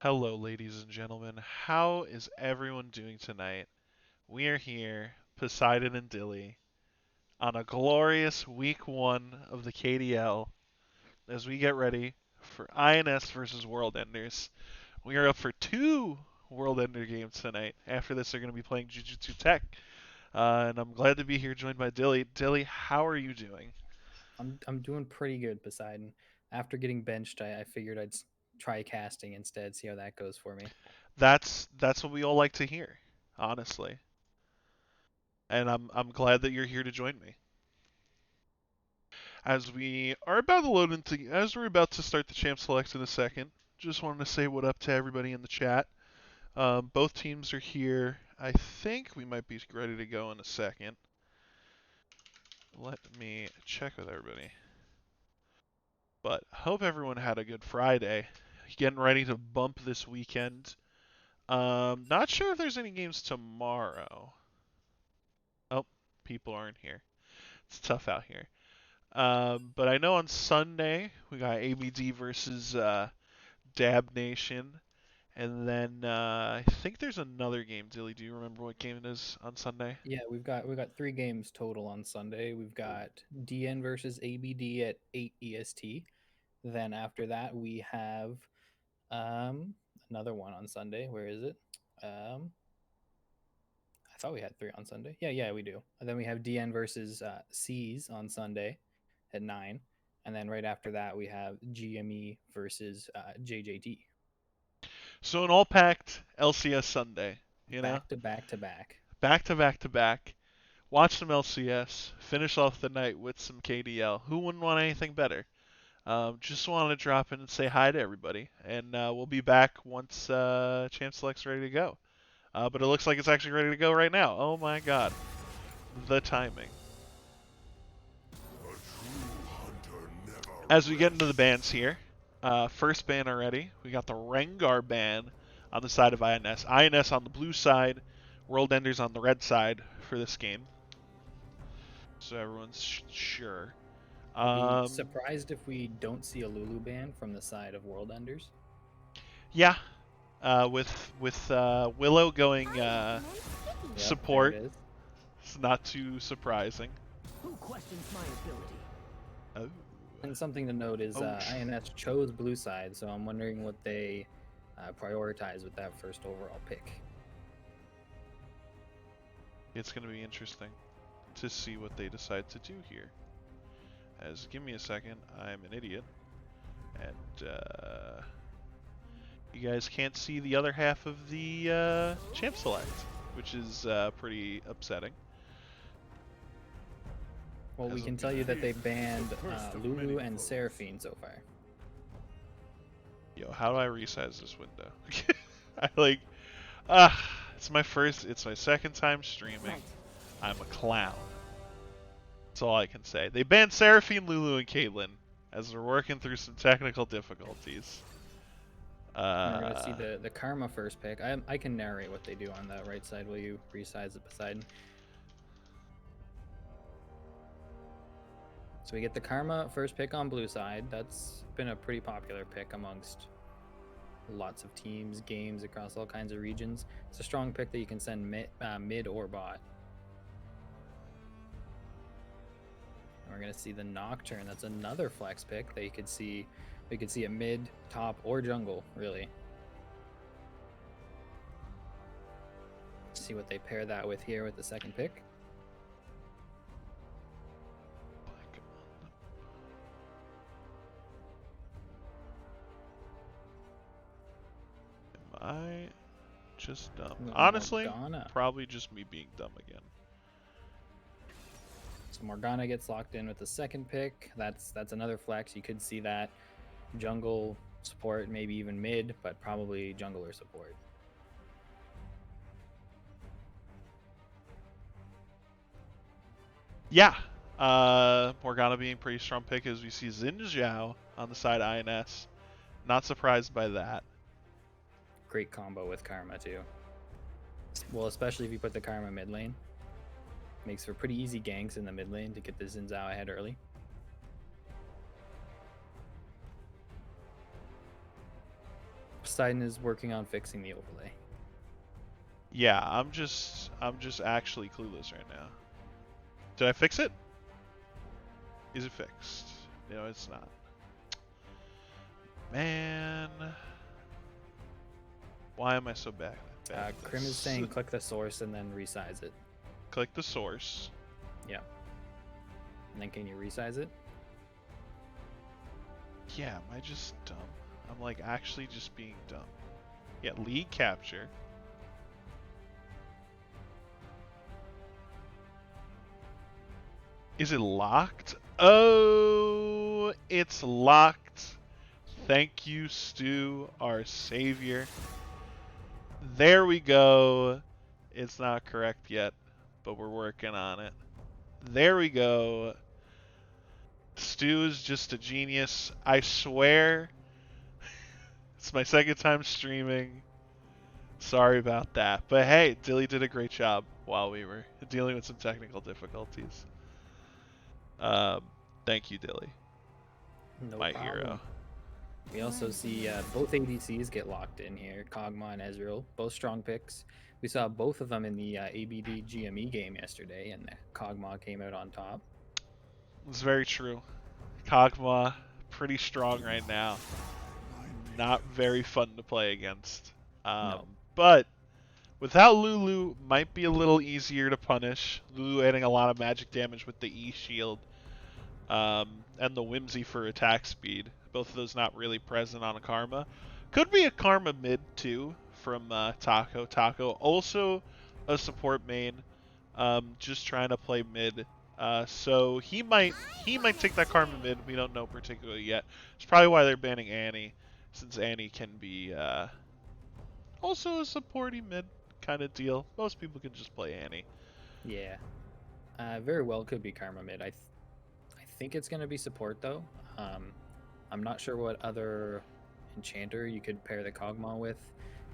Hello, ladies and gentlemen. How is everyone doing tonight? We are here, Poseidon and Dilly, on a glorious week one of the KDL as we get ready for INS versus World Enders. We are up for two World Ender games tonight. After this, they're going to be playing Jujutsu Tech. And I'm glad to be here joined by Dilly. Dilly, how are you doing? I'm doing pretty good, Poseidon. After getting benched, I figured try casting instead, see how that goes for me. That's what we all like to hear, honestly. And I'm glad that you're here to join me. As we're about to start the champ select in a second, just wanted to say what up to everybody in the chat. Both teams are here. I think we might be ready to go in a second. Let me check with everybody. But hope everyone had a good Friday. Getting ready to bump this weekend. Not sure if there's any games tomorrow. Oh, people aren't here. It's tough out here. But I know on Sunday we got ABD versus Dab Nation. And then I think there's another game. Dilly, do you remember what game it is on Sunday? Yeah, we've got 3 games total on Sunday. We've got DN versus ABD at 8 EST. Then after that we have um another one on Sunday. Where is it? I thought we had 3 on Sunday. Yeah, we do. And then we have DN versus C's on Sunday at 9. And then right after that we have GME versus JJT. So an all-packed LCS Sunday, you know, Back to back to back. back to back to back. Watch some LCS, finish off the night with some KDL. Who wouldn't want anything better? Just wanted to drop in and say hi to everybody, and we'll be back once Champ Select's ready to go. But it looks like it's actually ready to go right now. Oh my god, the timing. As we get into the bans here, first ban already, we got the Rengar ban on the side of INS. INS on the blue side, World Enders on the red side for this game. So everyone's sure. I'll be Um, surprised if we don't see a Lulu ban from the side of World Enders. yeah, with Willow going Yep, there it support, is. it's not too surprising. Who questions my ability? Oh, And something to note is oh, INS chose blue side, so I'm wondering what they prioritize with that first overall pick. it's gonna be interesting to see what they decide to do here. As give me a second, I'm an idiot, and you guys can't see the other half of the champ select, which is pretty upsetting. Well, we As can I'm tell gonna, you that they banned Lulu and Seraphine so far. yo, how do I resize this window? I like, ah, it's my second time streaming. Right. I'm a clown. That's all I can say. They banned Seraphine, Lulu, and Caitlyn as they're working through some technical difficulties. And we're gonna see Uh, the Karma first pick. I can narrate what they do on the right side. Will you resize it, Poseidon? So we get the Karma first pick on blue side. That's been a pretty popular pick amongst lots of teams, games across all kinds of regions. It's a strong pick that you can send mid or bot. And we're gonna see the Nocturne. That's another flex pick that you could see. We could see a mid, top, or jungle really. See what they pair that with here with the second pick. am I just dumb? Honestly, Morgana. probably just me being dumb again. So Morgana gets locked in with the second pick. That's another flex. You could see that jungle support, maybe even mid, but probably jungler support. Yeah, Morgana being pretty strong pick as we see Xin Zhao on the side INS. Not surprised by that. Great combo with Karma too. Well, especially if you put the Karma mid lane. Makes for pretty easy ganks in the mid lane to get the Xin Zhao ahead early. Poseidon is working on fixing the overlay. Yeah, I'm just actually clueless right now. Did I fix it? Is it fixed? No, it's not. Man, why am I so bad at Krim is this? saying click the source and then resize it. Click the source. Yeah. And then can you resize it? Yeah, am I just dumb? I'm like actually just being dumb. Yeah, league capture. Is it locked? Oh, it's locked. Thank you, Stu, our savior. There we go. It's not correct yet, but we're working on it. There we go. Stu is just a genius. I swear. It's my second time streaming. Sorry about that. But hey, Dilly did a great job while we were dealing with some technical difficulties. Thank you, Dilly. No My problem. hero. We also see both ADCs get locked in here, Kog'Maw and Ezreal, both strong picks. We saw both of them in the ABD GME game yesterday, and Kog'Maw came out on top. It's very true. Kog'Maw, pretty strong right now. Not very fun to play against. No. But without Lulu, might be a little easier to punish. Lulu adding a lot of magic damage with the E shield, and the Whimsy for attack speed. Both of those not really present on a Karma. Could be a Karma mid too from Taco. Taco also a support main, just trying to play mid. So he might take that Karma mid. We don't know particularly yet. It's probably why they're banning Annie, since Annie can be also a supporty mid kind of deal. Most people can just play Annie. Yeah. Very well could be Karma mid. I think it's going to be support, though. I'm not sure what other enchanter you could pair the Kog'Maw with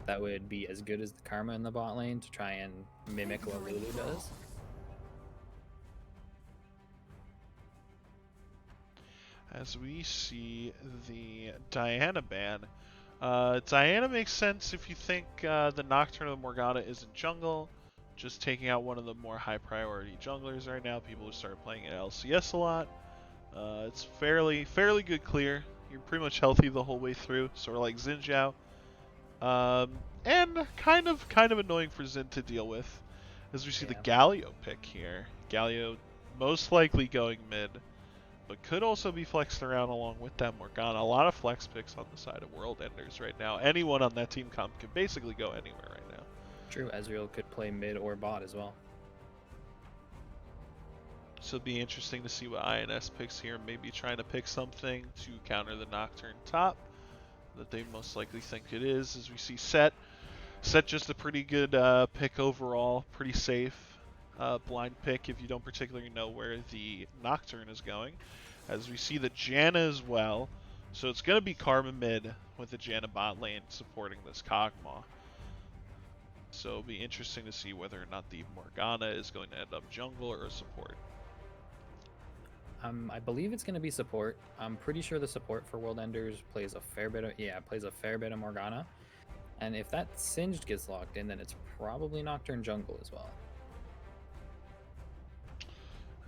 that would be as good as the Karma in the bot lane to try and mimic what Lulu does. As we see the Diana ban. Diana makes sense if you think the Nocturne of Morgana isn't jungle. Just taking out one of the more high priority junglers right now. People who start playing at LCS a lot. It's fairly good clear. You're pretty much healthy the whole way through, sort of like Xin Zhao. And kind of annoying for Xin to deal with. As we see the Galio pick here. Galio most likely going mid, but could also be flexed around along with that Morgana. A lot of flex picks on the side of World Enders right now. Anyone on that team comp could basically go anywhere right now. True, Ezreal could play mid or bot as well. So it'll be interesting to see what INS picks here. Maybe trying to pick something to counter the Nocturne top that they most likely think it is. As we see Set just a pretty good pick overall. Pretty safe blind pick if you don't particularly know where the Nocturne is going. As we see the Janna as well. So it's going to be Karma mid with the Janna bot lane supporting this Kog'Maw. So it'll be interesting to see whether or not the Morgana is going to end up jungle or support. I believe it's going to be support. I'm pretty sure the support for World Enders plays a fair bit of Morgana. And if that Singed gets locked in, then it's probably Nocturne jungle as well.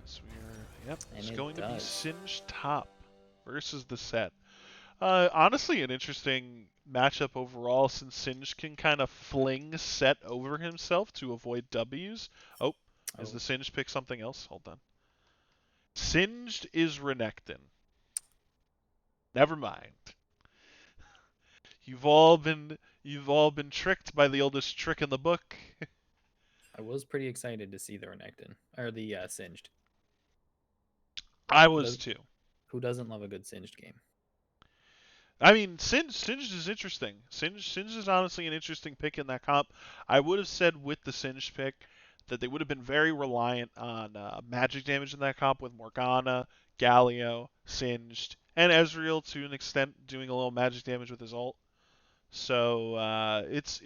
So yep, And it's it going to be does. Singed top versus the Set. Honestly, an interesting matchup overall, since Singed can kind of fling Set over himself to avoid W's. Oh, is the Singed pick something else? Hold on. Singed is Renekton. Never mind. You've all been tricked by the oldest trick in the book. I was pretty excited to see the Renekton or the Singed. I was too. Who doesn't love a good Singed game? I mean, Singed is interesting. Singed is honestly an interesting pick in that comp. I would have said with the Singed pick that they would have been very reliant on magic damage in that comp with Morgana, Galio, Singed, and Ezreal to an extent doing a little magic damage with his ult. So it's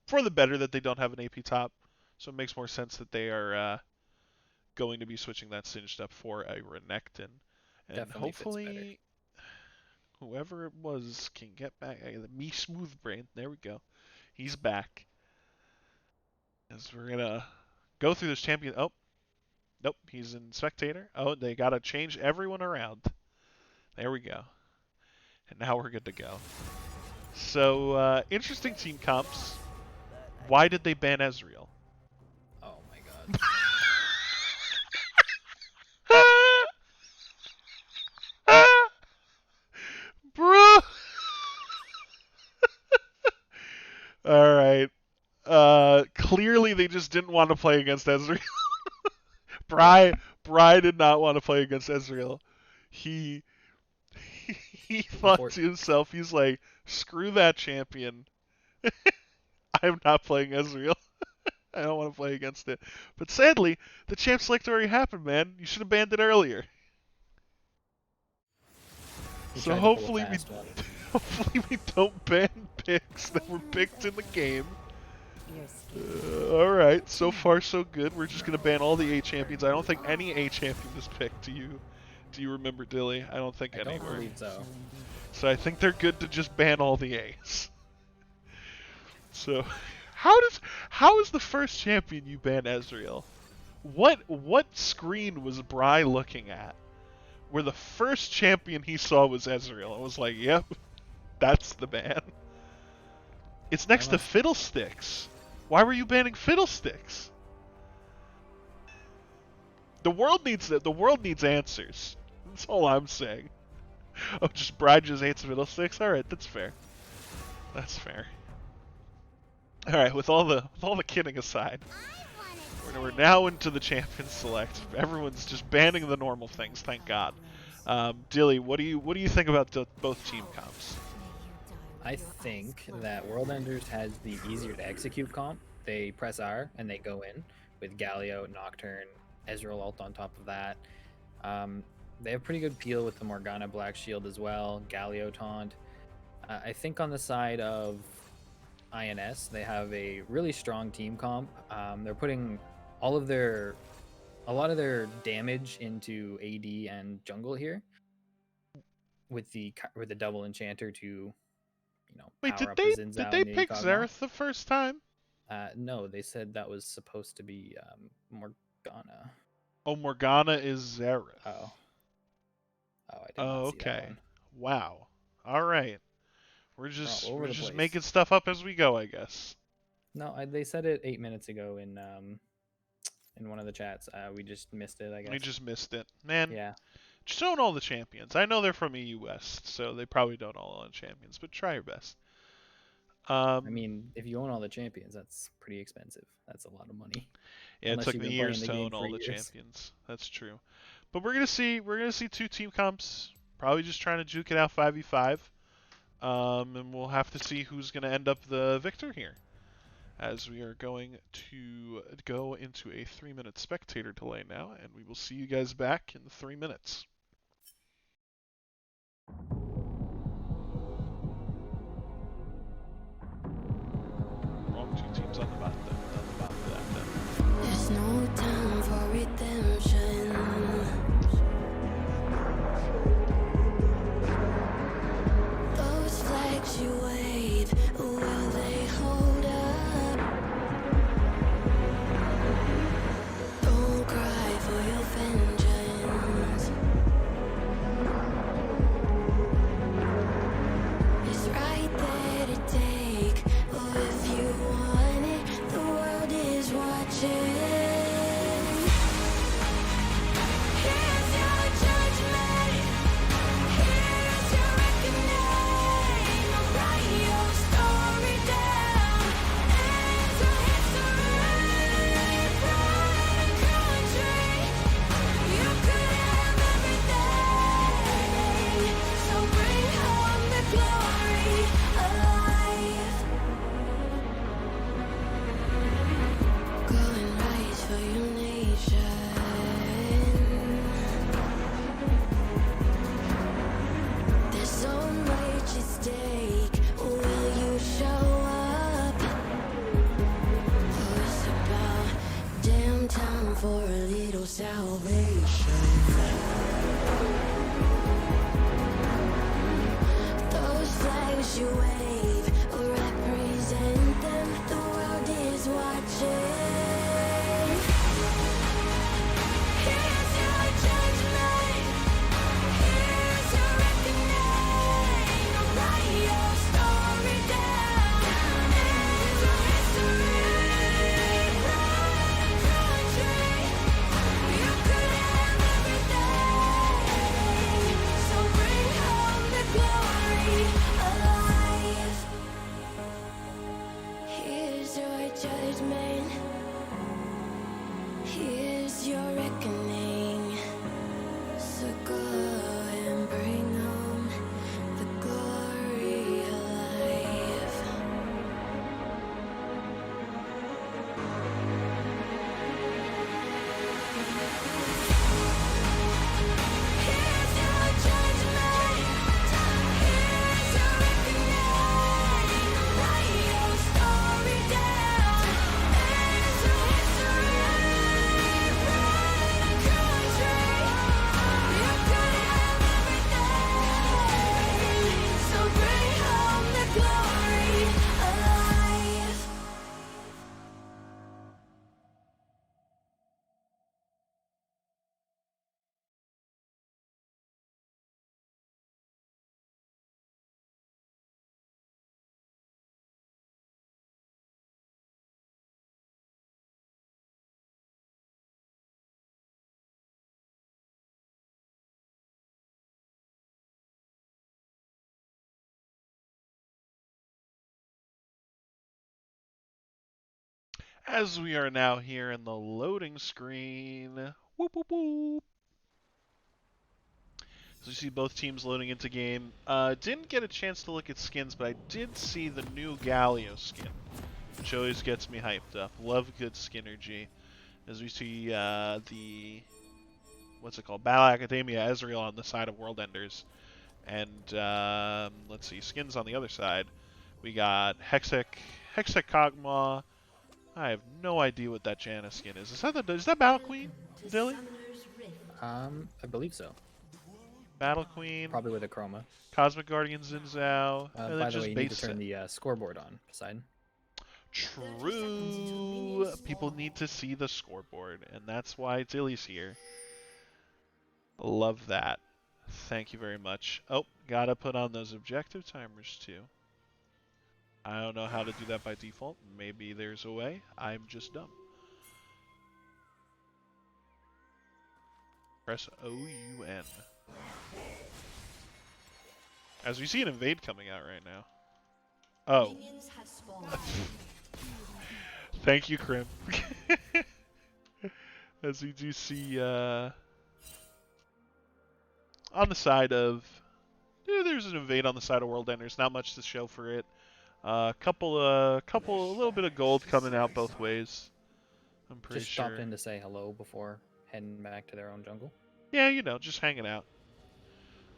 for the better that they don't have an AP top. So it makes more sense that they are going to be switching that Singed up for a Renekton. And Definitely fits better. whoever it was can get back. Me Smooth Brain. There we go. He's back. As we're gonna go through this champion. Oh, nope. He's in spectator. Oh, they gotta change everyone around. There we go. And now we're good to go. So interesting team comps. Why did they ban Ezreal? Oh my god. Bro. All right. Clearly they just didn't want to play against Ezreal. Bry did not want to play against Ezreal. He thought to himself, he's like, screw that champion. I'm not playing Ezreal. I don't want to play against it. But sadly, the champ select already happened, man. You should have banned it earlier. So hopefully we don't ban picks that were picked in the game. Alright, so far so good. We're just going to ban all the A champions. I don't think any A champion is picked. Do you remember, Dilly? I don't think any were. I don't believe so. So I think they're good to just ban all the A's. So how is the first champion you ban Ezreal? What screen was Bry looking at where the first champion he saw was Ezreal? I was like, yep, that's the ban. It's next to Fiddlesticks. Why were you banning Fiddlesticks? The world needs answers. That's all I'm saying. Oh, just Bry just hates Fiddlesticks? Alright, that's fair. That's fair. Alright, with all the kidding aside, we're now into the champion select. Everyone's just banning the normal things, thank God. Dilly, what do you think about both team comps? I think that World Enders has the easier to execute comp. They press R and they go in with Galio, Nocturne, Ezreal ult on top of that. They have pretty good peel with the Morgana Black Shield as well, Galio taunt. I think on the side of INS, they have a really strong team comp. They're putting a lot of their damage into AD and jungle here with the double enchanter to Wait, power did they pick Kog'Maw. Xerath the first time? No, they said that was supposed to be Morgana. Oh, Morgana is Xerath. Oh, I did not see okay. that one. Wow. All right. We're just all over the place. making stuff up as we go, I guess. No, they said it 8 minutes ago in one of the chats. We just missed it, I guess. We just missed it, man. Yeah. Just own all the champions. I know they're from EU West, so they probably don't all own champions, but try your best. I mean, if you own all the champions, that's pretty expensive. That's a lot of money. Yeah, Unless it took you've me been years playing to the own game all for the years. champions. That's true. But we're gonna see two team comps. Probably just trying to juke it out 5v5. And we'll have to see who's gonna end up the victor here. As we are going to go into a 3-minute spectator delay now, and we will see you guys back in 3 minutes. Wrong two teams on the bottom of that then. There's no time for redemption. Those flags you wave, will they hold up? Don't cry for your vengeance. It's right there to take. Oh, if you want it, the world is watching. Here's your judgment. Here's your reckoning. Write your story down. Enter history. Pride and country. You could have everything. So bring home the glory alive. Go and rise for your nation. There's so much at stake. Will you show up? Oh, it's about damn time for a little salvation. watching. Here's your judgment. Here's your reckoning. Write your story down. It's your history. Pride and country. You could have everything. So bring home the glory alive. Here's your judgment. Here's your reckoning. So go and bring home the glory alive. Here's your judgment. Here's your reckoning. Write your story down. It's your history. Pride and country. You could have everything. So bring home the glory alive. As we are now here in the loading screen. Whoop, whoop, whoop. So you see both teams loading into game. Didn't get a chance to look at skins, but I did see the new Galio skin, which always gets me hyped up. Love good skinergy. As we see the, what's it called, Battle Academia Ezreal on the side of World Enders. And let's see, skins on the other side. We got Hexakogma. I have no idea what that Janna skin is. Is that Battle Queen, Dilly? I believe so. Battle Queen, Probably with a chroma. Cosmic Guardian Xin Zhao, and then By the just way, you need to base turn set. the scoreboard on, Poseidon. True. People need to see the scoreboard, and that's why Dilly's here. Love that. Thank you very much. Oh, gotta put on those objective timers too. I don't know how to do that by default. Maybe there's a way. I'm just dumb. Press O-U-N. As we see an invade coming out right now. Oh. Thank you, Krim. As we do see on the side of... there's an invade on the side of World Enders. Not much to show for it. A little bit of gold coming out both ways. I'm pretty Just sure. stopped in to say hello before heading back to their own jungle. Yeah, you know, just hanging out.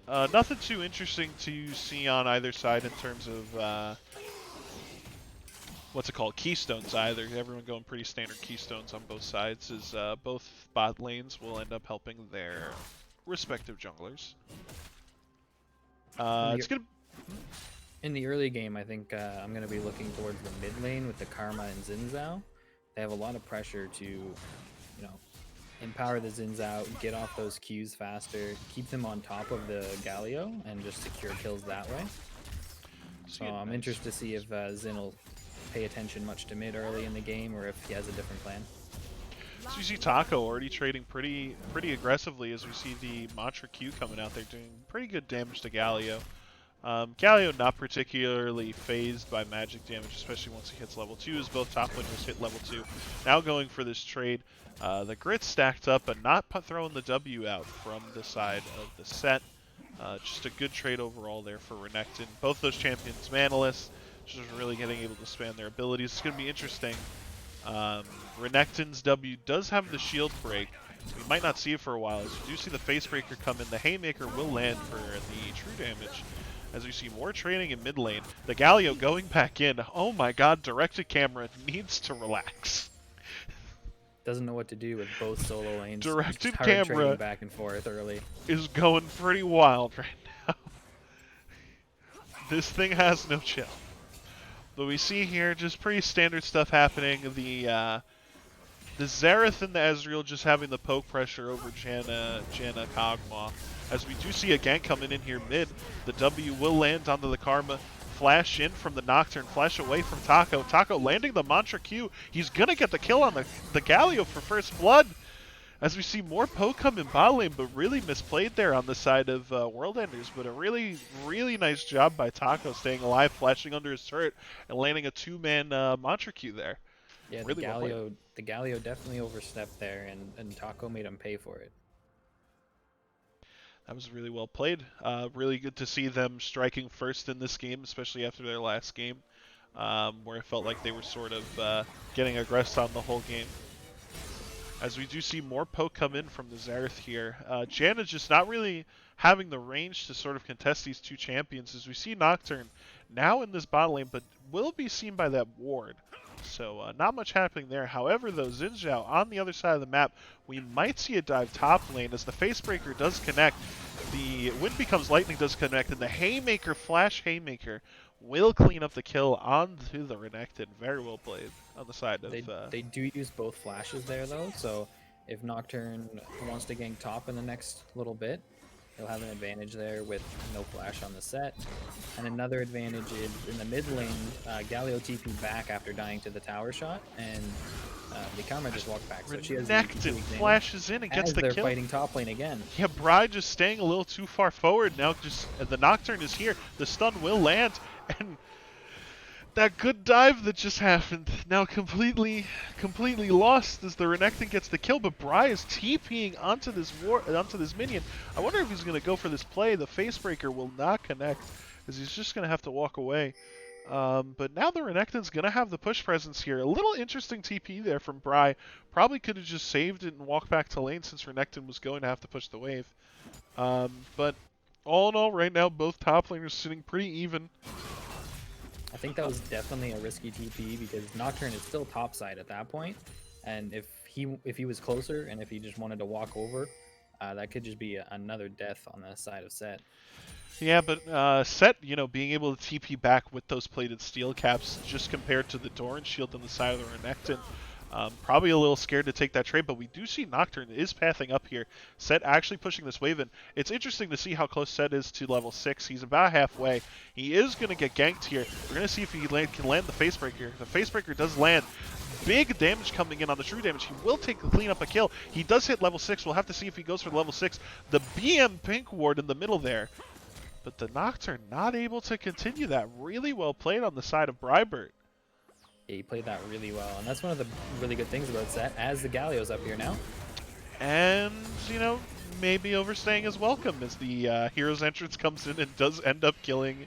Nothing too interesting to see on either side in terms of what's it called, keystones either. Everyone going pretty standard keystones on both sides, as both bot lanes will end up helping their respective junglers. It's gonna. In the early game, I think I'm going to be looking towards the mid lane with the Karma and Xin Zhao. They have a lot of pressure to, empower the Xin Zhao, get off those Qs faster, keep them on top of the Galio, and just secure kills that way. So I'm interested to see if Xin will pay attention much to mid early in the game, or if he has a different plan. So you see Taco already trading pretty aggressively, as we see the Mantra Q coming out there doing pretty good damage to Galio. Galio not particularly phased by magic damage, especially once he hits level 2, as both top laners hit level 2. Now going for this trade. The Grit stacked up, but not throwing the W out from the side of the set. Just a good trade overall there for Renekton. Both those champions manaless, just really getting able to span their abilities. It's going to be interesting. Renekton's W does have the shield break. We might not see it for a while, as you do see the face breaker come in. The Haymaker will land for the true damage. As we see more trading in mid lane. The Galio going back in. Oh my god, directed camera needs to relax. Doesn't know what to do with both solo lanes. Directed Hard camera trading back and forth early. is going pretty wild right now. This thing has no chill. But we see here just pretty standard stuff happening. The Xerath and the Ezreal just having the poke pressure over Janna Kog'Maw. As we do see a gank coming in here mid, the W will land onto the Karma. Flash in from the Nocturne, flash away from Taco. Taco landing the Mantra Q. He's gonna get the kill on the Galio for first blood. As we see more poke come in bot lane, but really misplayed there on the side of World Enders. But a really, really nice job by Taco staying alive, flashing under his turret, and landing a two-man Mantra Q there. Yeah, Really well played. the Galio definitely overstepped there, and Taco made him pay for it. That was really well played. Really good to see them striking first in this game, especially after their last game, where it felt like they were sort of getting aggressed on the whole game. As we do see more poke come in from the Xerath here. Janna just not really having the range to sort of contest these two champions, as we see Nocturne now in this bot lane, but will be seen by that ward. So not much happening there. However, though, Xin Zhao on the other side of the map, we might see a dive top lane as the Facebreaker does connect. The Wind Becomes Lightning does connect, and the Haymaker, Flash Haymaker, will clean up the kill onto the Renekton. Very well played on the side of... They do use both flashes there, though, so if Nocturne wants to gank top in the next little bit, he'll have an advantage there with no flash on the set. And another advantage is in the mid lane, Galio TP back after dying to the tower shot, and the Karma just walked back. So she has Renekton flashes in and gets the they're kill. fighting top lane again. Yeah, Bride just staying a little too far forward. Now just the Nocturne is here. The stun will land, and that good dive that just happened now completely lost as the Renekton gets the kill. But Bry is TPing onto this minion. I wonder if he's going to go for this play. The Facebreaker will not connect, as he's just going to have to walk away. But now the Renekton's going to have the push presence here. A little interesting TP there from Bry. Probably could have just saved it and walked back to lane since Renekton was going to have to push the wave. But all in all, right now, both top laners sitting pretty even. I think that was definitely a risky TP because Nocturne is still topside at that point, and if he was closer and if he just wanted to walk over, that could just be another death on the side of Set. Yeah, but Set, being able to TP back with those plated steel caps, just compared to the Doran shield on the side of the Renekton, probably a little scared to take that trade, but we do see Nocturne is pathing up here. Set actually pushing this wave in. It's interesting to see how close Set is to level 6. He's about halfway. He is going to get ganked here. We're going to see if he can land the Facebreaker. The Facebreaker does land. Big damage coming in on the true damage. He will clean up a kill. He does hit level 6. We'll have to see if he goes for level 6. The BM Pink Ward in the middle there. But the Nocturne not able to continue that. Really well played on the side of Brybert. Yeah, he played that really well, and that's one of the really good things about Set, as the Galio's up here now. And, maybe overstaying his welcome as the Hero's Entrance comes in and does end up killing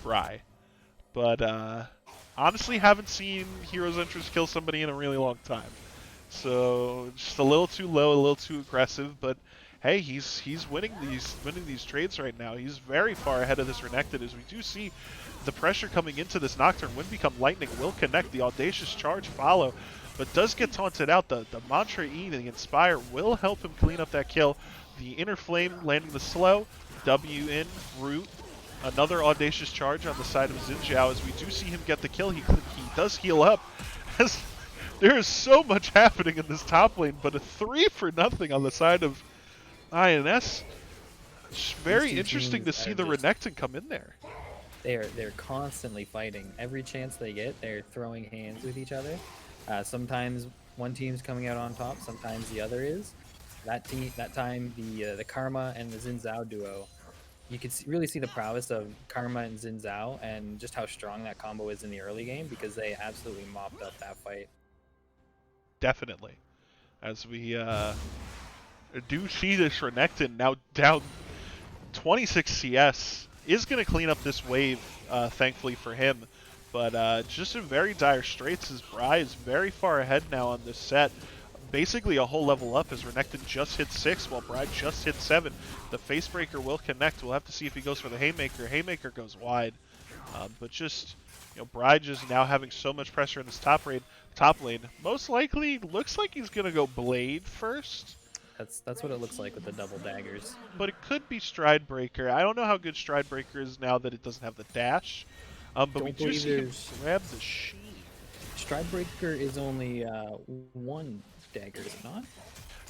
Fry. But, honestly, haven't seen Hero's Entrance kill somebody in a really long time. So, just a little too low, a little too aggressive, but hey, he's winning these trades right now. He's very far ahead of this Renekton, as we do see the pressure coming into this Nocturne. Wind Become Lightning will connect. The Audacious Charge follow, but does get taunted out. The Mantra E, the Inspire, will help him clean up that kill. The Inner Flame landing the slow. W in, Root. Another Audacious Charge on the side of Xin Zhao. As we do see him get the kill, he does heal up. As there is so much happening in this top lane, but a 3-for-0 on the side of INS. It's very interesting to see the Renekton come in there. They're constantly fighting. Every chance they get, they're throwing hands with each other. Sometimes one team's coming out on top, sometimes the other is. That time, the Karma and the Xin Zhao duo, you could really see the prowess of Karma and Xin Zhao and just how strong that combo is in the early game, because they absolutely mopped up that fight. Definitely. As we do see this Renekton now down 26 CS, is going to clean up this wave, thankfully for him. But just in very dire straits, as Bry is very far ahead now on this set. Basically a whole level up, as Renekton just hit 6 while Bry just hit 7. The Facebreaker will connect. We'll have to see if he goes for the Haymaker. Haymaker goes wide. But just, Bry just now having so much pressure in his top lane. Most likely, looks like he's going to go Blade first. That's what it looks like with the double daggers. But it could be Stridebreaker. I don't know how good Stridebreaker is now that it doesn't have the dash. But we Don't do believe see him there's grab the Sheen. Stridebreaker is only one dagger, is it not?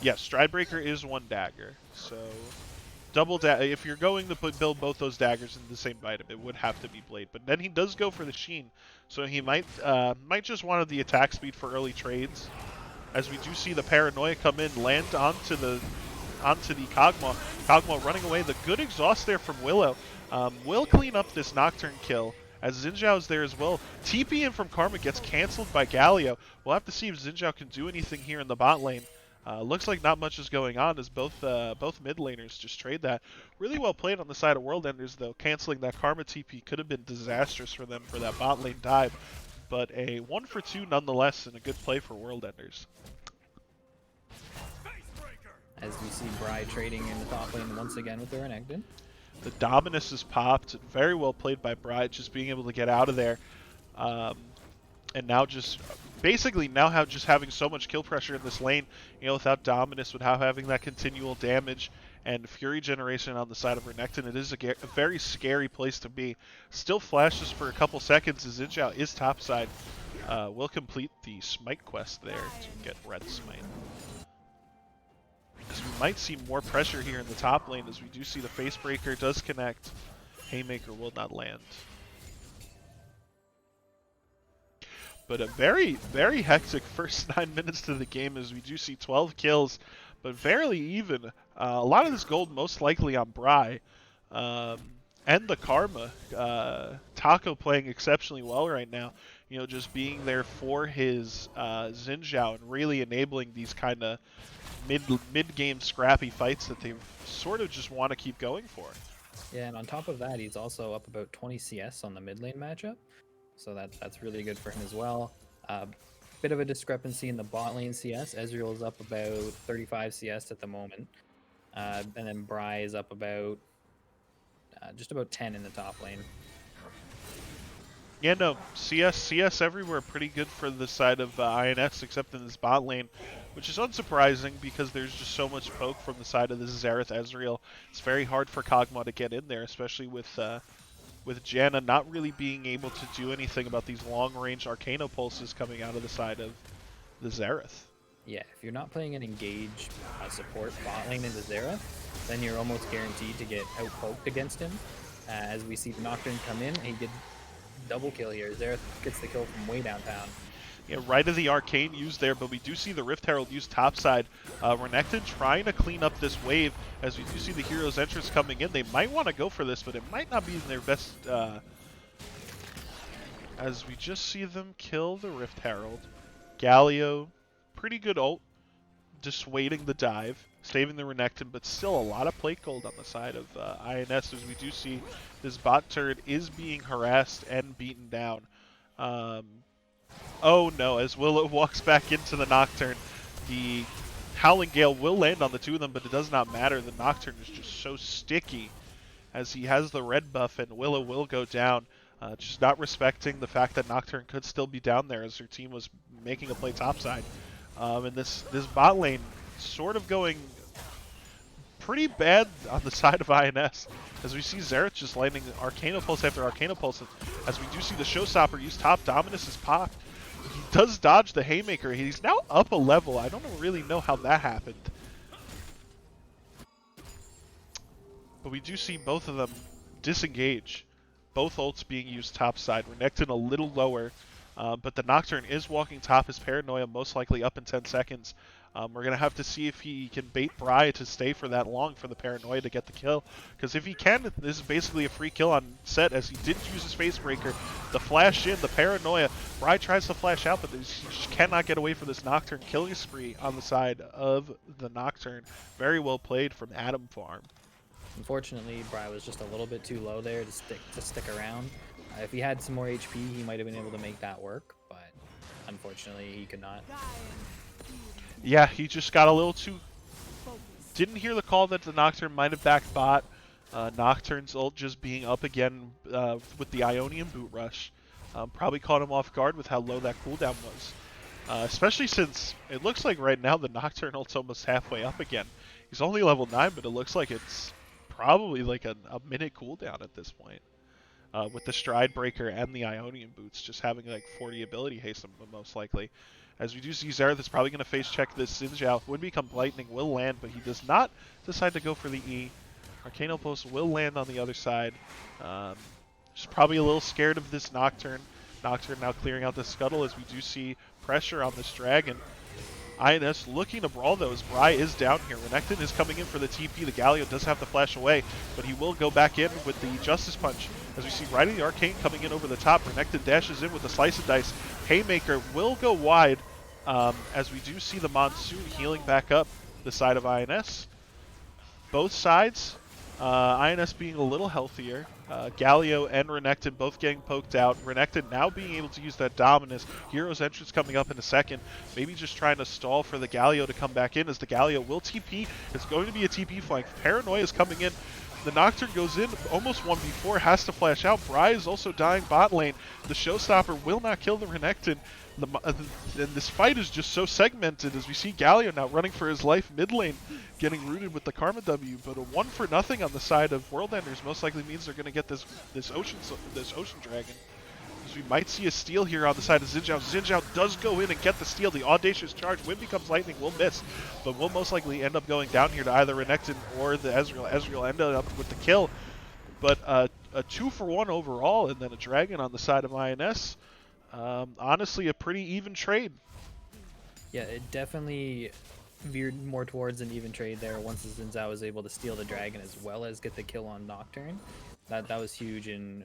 Yes, Stridebreaker is one dagger. So double if you're going to build both those daggers into the same item, it would have to be Blade. But then he does go for the Sheen, so he might just want the attack speed for early trades. As we do see the Paranoia come in, land onto the Kog'Maw. Kog'Maw running away. The good exhaust there from Willow. Will clean up this Nocturne kill, as Xin Zhao is there as well. TP in from Karma gets cancelled by Galio. We'll have to see if Xin Zhao can do anything here in the bot lane. Looks like not much is going on, as both mid laners just trade that. Really well played on the side of World Enders, though. Canceling that Karma TP could have been disastrous for them for that bot lane dive. But a 1 for 2 nonetheless, and a good play for World Enders. As we see Bri trading in the top lane once again with the Renekton. The Dominus is popped. Very well played by Bride, just being able to get out of there. And now just basically just having so much kill pressure in this lane, without Dominus, without having that continual damage and Fury generation on the side of Renekton, it is a very scary place to be. Still flashes for a couple seconds as Xin Zhao is topside. Will complete the Smite quest there to get Red Smite. As we might see more pressure here in the top lane, as we do see the Facebreaker does connect. Haymaker will not land. But a very, very hectic first 9 minutes to the game, as we do see 12 kills, but fairly even. A lot of this gold most likely on Bri. And the Karma. Taco playing exceptionally well right now. Just being there for his Xin Zhao and really enabling these kind of mid-game scrappy fights that they sort of just want to keep going for. Yeah, and on top of that, he's also up about 20 CS on the mid lane matchup. So that's really good for him as well. Bit of a discrepancy in the bot lane CS. Ezreal is up about 35 CS at the moment. And then Bri is up about just about 10 in the top lane. Yeah, no, CS everywhere pretty good for the side of INS, except in this bot lane, which is unsurprising because there's just so much poke from the side of this Xerath Ezreal. It's very hard for Kog'Maw to get in there, especially with Janna not really being able to do anything about these long-range Arcano pulses coming out of the side of the Xerath. Yeah, if you're not playing an engage support bot lane into Xerath, then you're almost guaranteed to get out-poked against him. As we see the Nocturne come in, he did double kill here. Xerath gets the kill from way downtown. Yeah, right of the Arcane used there, but we do see the Rift Herald used topside. Renekton trying to clean up this wave, as we do see the Hero's Entrance coming in. They might want to go for this, but it might not be in their best... as we just see them kill the Rift Herald. Galio, pretty good ult, dissuading the dive, saving the Renekton, but still a lot of plate gold on the side of INS, as we do see this bot turret is being harassed and beaten down. Oh no, as Willow walks back into the Nocturne, the Howling Gale will land on the two of them, but it does not matter. The Nocturne is just so sticky, as he has the red buff, and Willow will go down. Just not respecting the fact that Nocturne could still be down there, as her team was making a play topside. And this bot lane sort of going pretty bad on the side of INS, as we see Xerath just landing Arcano Pulse after Arcano Pulse, as we do see the Showstopper use top. Dominus is popped. He does dodge the Haymaker. He's now up a level. I don't really know how that happened. But we do see both of them disengage. Both ults being used topside. Renekton a little lower, but the Nocturne is walking top. His Paranoia most likely up in 10 seconds. We're going to have to see if he can bait Bri to stay for that long for the Paranoia to get the kill. Because if he can, this is basically a free kill on set, as he did use his Facebreaker. The flash in, the Paranoia. Bri tries to flash out, but he just cannot get away from this Nocturne killing spree on the side of the Nocturne. Very well played from Adam Farm. Unfortunately, Bri was just a little bit too low there to stick around. If he had some more HP, he might have been able to make that work, but unfortunately, he could not. Yeah, he just got a little too... Didn't hear the call that the Nocturne might have backed bot. Nocturne's ult just being up again with the Ionian Boot Rush. Probably caught him off guard with how low that cooldown was. Especially since it looks like right now the Nocturne ult's almost halfway up again. He's only level 9, but it looks like it's probably like a minute cooldown at this point. with the Stride Breaker and the Ionian Boots, just having like 40 ability haste most likely. As we do see Xerath is probably going to face check this Xin Zhao. Would become Lightning, will land, but he does not decide to go for the E. Arcane Pulse will land on the other side. Just probably a little scared of this Nocturne. Nocturne now clearing out the Scuttle as we do see pressure on this Dragon. INS looking to brawl though as Bry is down here. Renekton is coming in for the TP. The Galio does have to flash away, but he will go back in with the Justice Punch. As we see Riding the Arcane coming in over the top. Renekton dashes in with a Slice and Dice. Haymaker will go wide as we do see the Monsoon healing back up the side of INS. Both sides, INS being a little healthier. Galio and Renekton both getting poked out. Renekton now being able to use that Dominus. Hero's Entrance coming up in a second. Maybe just trying to stall for the Galio to come back in as the Galio will TP. It's going to be a TP flank. Paranoia is coming in. The Nocturne goes in, almost 1v4, has to flash out. Bry is also dying bot lane. The Showstopper will not kill the Renekton. And this fight is just so segmented as we see Galio now running for his life mid lane, getting rooted with the Karma W. But a 1-for-0 on the side of World Enders most likely means they're going to get this Ocean Dragon. As we might see a steal here on the side of Xin Zhao. Xin Zhao does go in and get the steal. The Audacious Charge. Wind becomes Lightning. Will miss, but will most likely end up going down here to either Renekton or the Ezreal. Ezreal ended up with the kill. But a 2-for-1 overall, and then a Dragon on the side of INS. Honestly, a pretty even trade. Yeah, it definitely veered more towards an even trade there once Xin Zhao was able to steal the Dragon as well as get the kill on Nocturne. That was huge in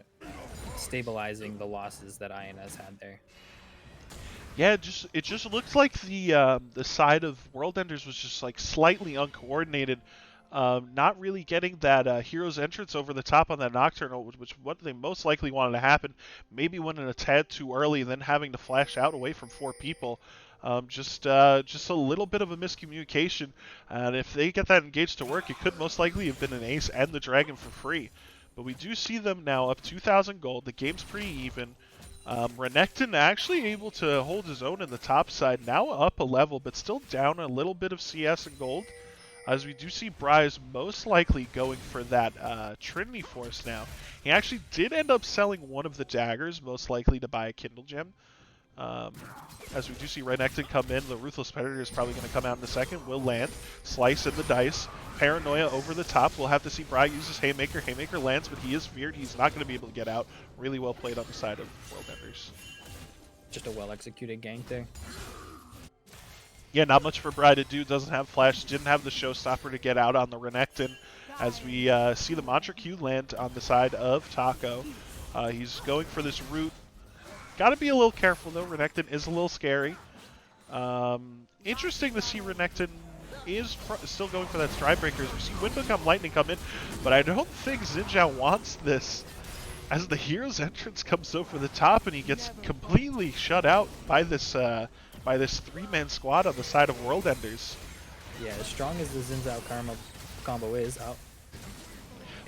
stabilizing the losses that INS had there. Yeah, it just looked like the side of World Enders was just like slightly uncoordinated. Not really getting that Hero's Entrance over the top on that Nocturne, which what they most likely wanted to happen. Maybe went in a tad too early, then having to flash out away from 4 people. Just a little bit of a miscommunication. And if they get that engaged to work, it could most likely have been an ace and the Dragon for free. But we do see them now up 2,000 gold. The game's pretty even. Renekton actually able to hold his own in the top side. Now up a level, but still down a little bit of CS and gold. As we do see Bryce most likely going for that Trinity Force now. He actually did end up selling one of the daggers, most likely to buy a Kindle Gem. As we do see Renekton come in, the Ruthless Predator is probably going to come out in a second. Will land, Slice in the dice. Paranoia over the top. We'll have to see Bry use his Haymaker. Haymaker lands, but he is feared. He's not going to be able to get out. Really well played on the side of World Enders. Just a well-executed gank there. Yeah, not much for Bry to do. Doesn't have flash. Didn't have the Showstopper to get out on the Renekton. As we see the Mantra Q land on the side of Taco. He's going for this route. Got to be a little careful though. Renekton is a little scary. Interesting to see Renekton is still going for that Stride Breaker. We see Wind become Lightning come in, but I don't think Xin Zhao wants this. As the Hero's Entrance comes over the top and he gets completely shut out by this 3-man squad on the side of World Enders. Yeah, as strong as the Xin Zhao Karma combo is,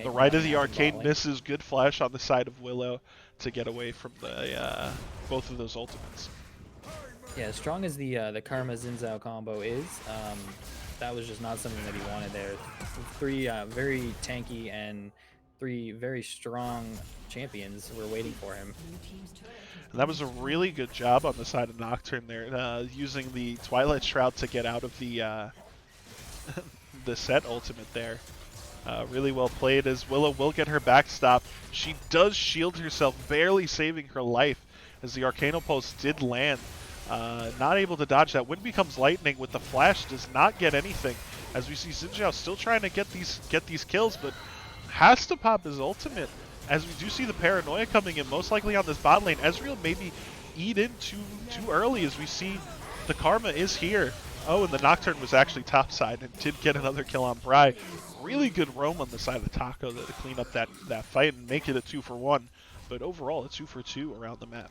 the right of the Arcane misses. Good flash on the side of Willow to get away from the both of those ultimates. Yeah, as strong as the Karma Xin Zhao combo is, that was just not something that he wanted there. 3 very tanky and 3 very strong champions were waiting for him. And that was a really good job on the side of Nocturne there, using the Twilight Shroud to get out of the the set ultimate there. Really well played as Willow will get her backstop. She does shield herself, barely saving her life as the Arcane Pulse did land. Not able to dodge that. Wind becomes Lightning with the flash, does not get anything. As we see Xin Zhao still trying to get these kills, but has to pop his ultimate. As we do see the Paranoia coming in, most likely on this bot lane. Ezreal maybe eat in too early as we see the Karma is here. Oh, and the Nocturne was actually topside and did get another kill on Bry. Really good roam on the side of Taco to clean up that fight and make it a 2-for-1. But overall, a 2-for-2 around the map.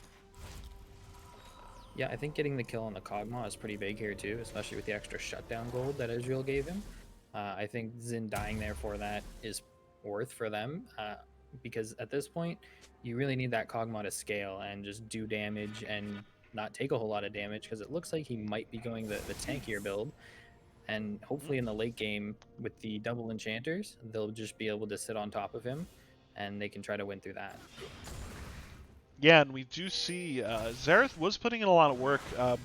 Yeah, I think getting the kill on the Kog'Maw is pretty big here too, especially with the extra shutdown gold that Ezreal gave him. I think Xin dying there for that is worth for them, because at this point, you really need that Kog'Maw to scale and just do damage and not take a whole lot of damage, because it looks like he might be going the tankier build. And hopefully in the late game with the double enchanters, they'll just be able to sit on top of him and they can try to win through that. Yeah, and we do see Xerath was putting in a lot of work.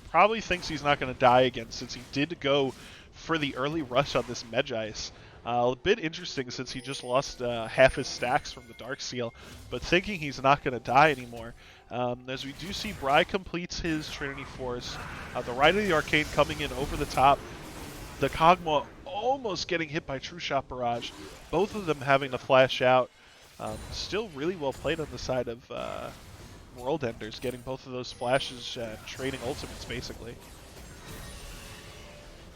Probably thinks he's not going to die again since he did go for the early rush on this Megice. A bit interesting since he just lost half his stacks from the Dark Seal, but thinking he's not going to die anymore. As we do see, Bry completes his Trinity Force. The right of the Arcane coming in over the top. The Kog'Maw almost getting hit by True Shot Barrage. Both of them having to flash out. Still really well played on the side of World Enders, getting both of those flashes, trading ultimates basically.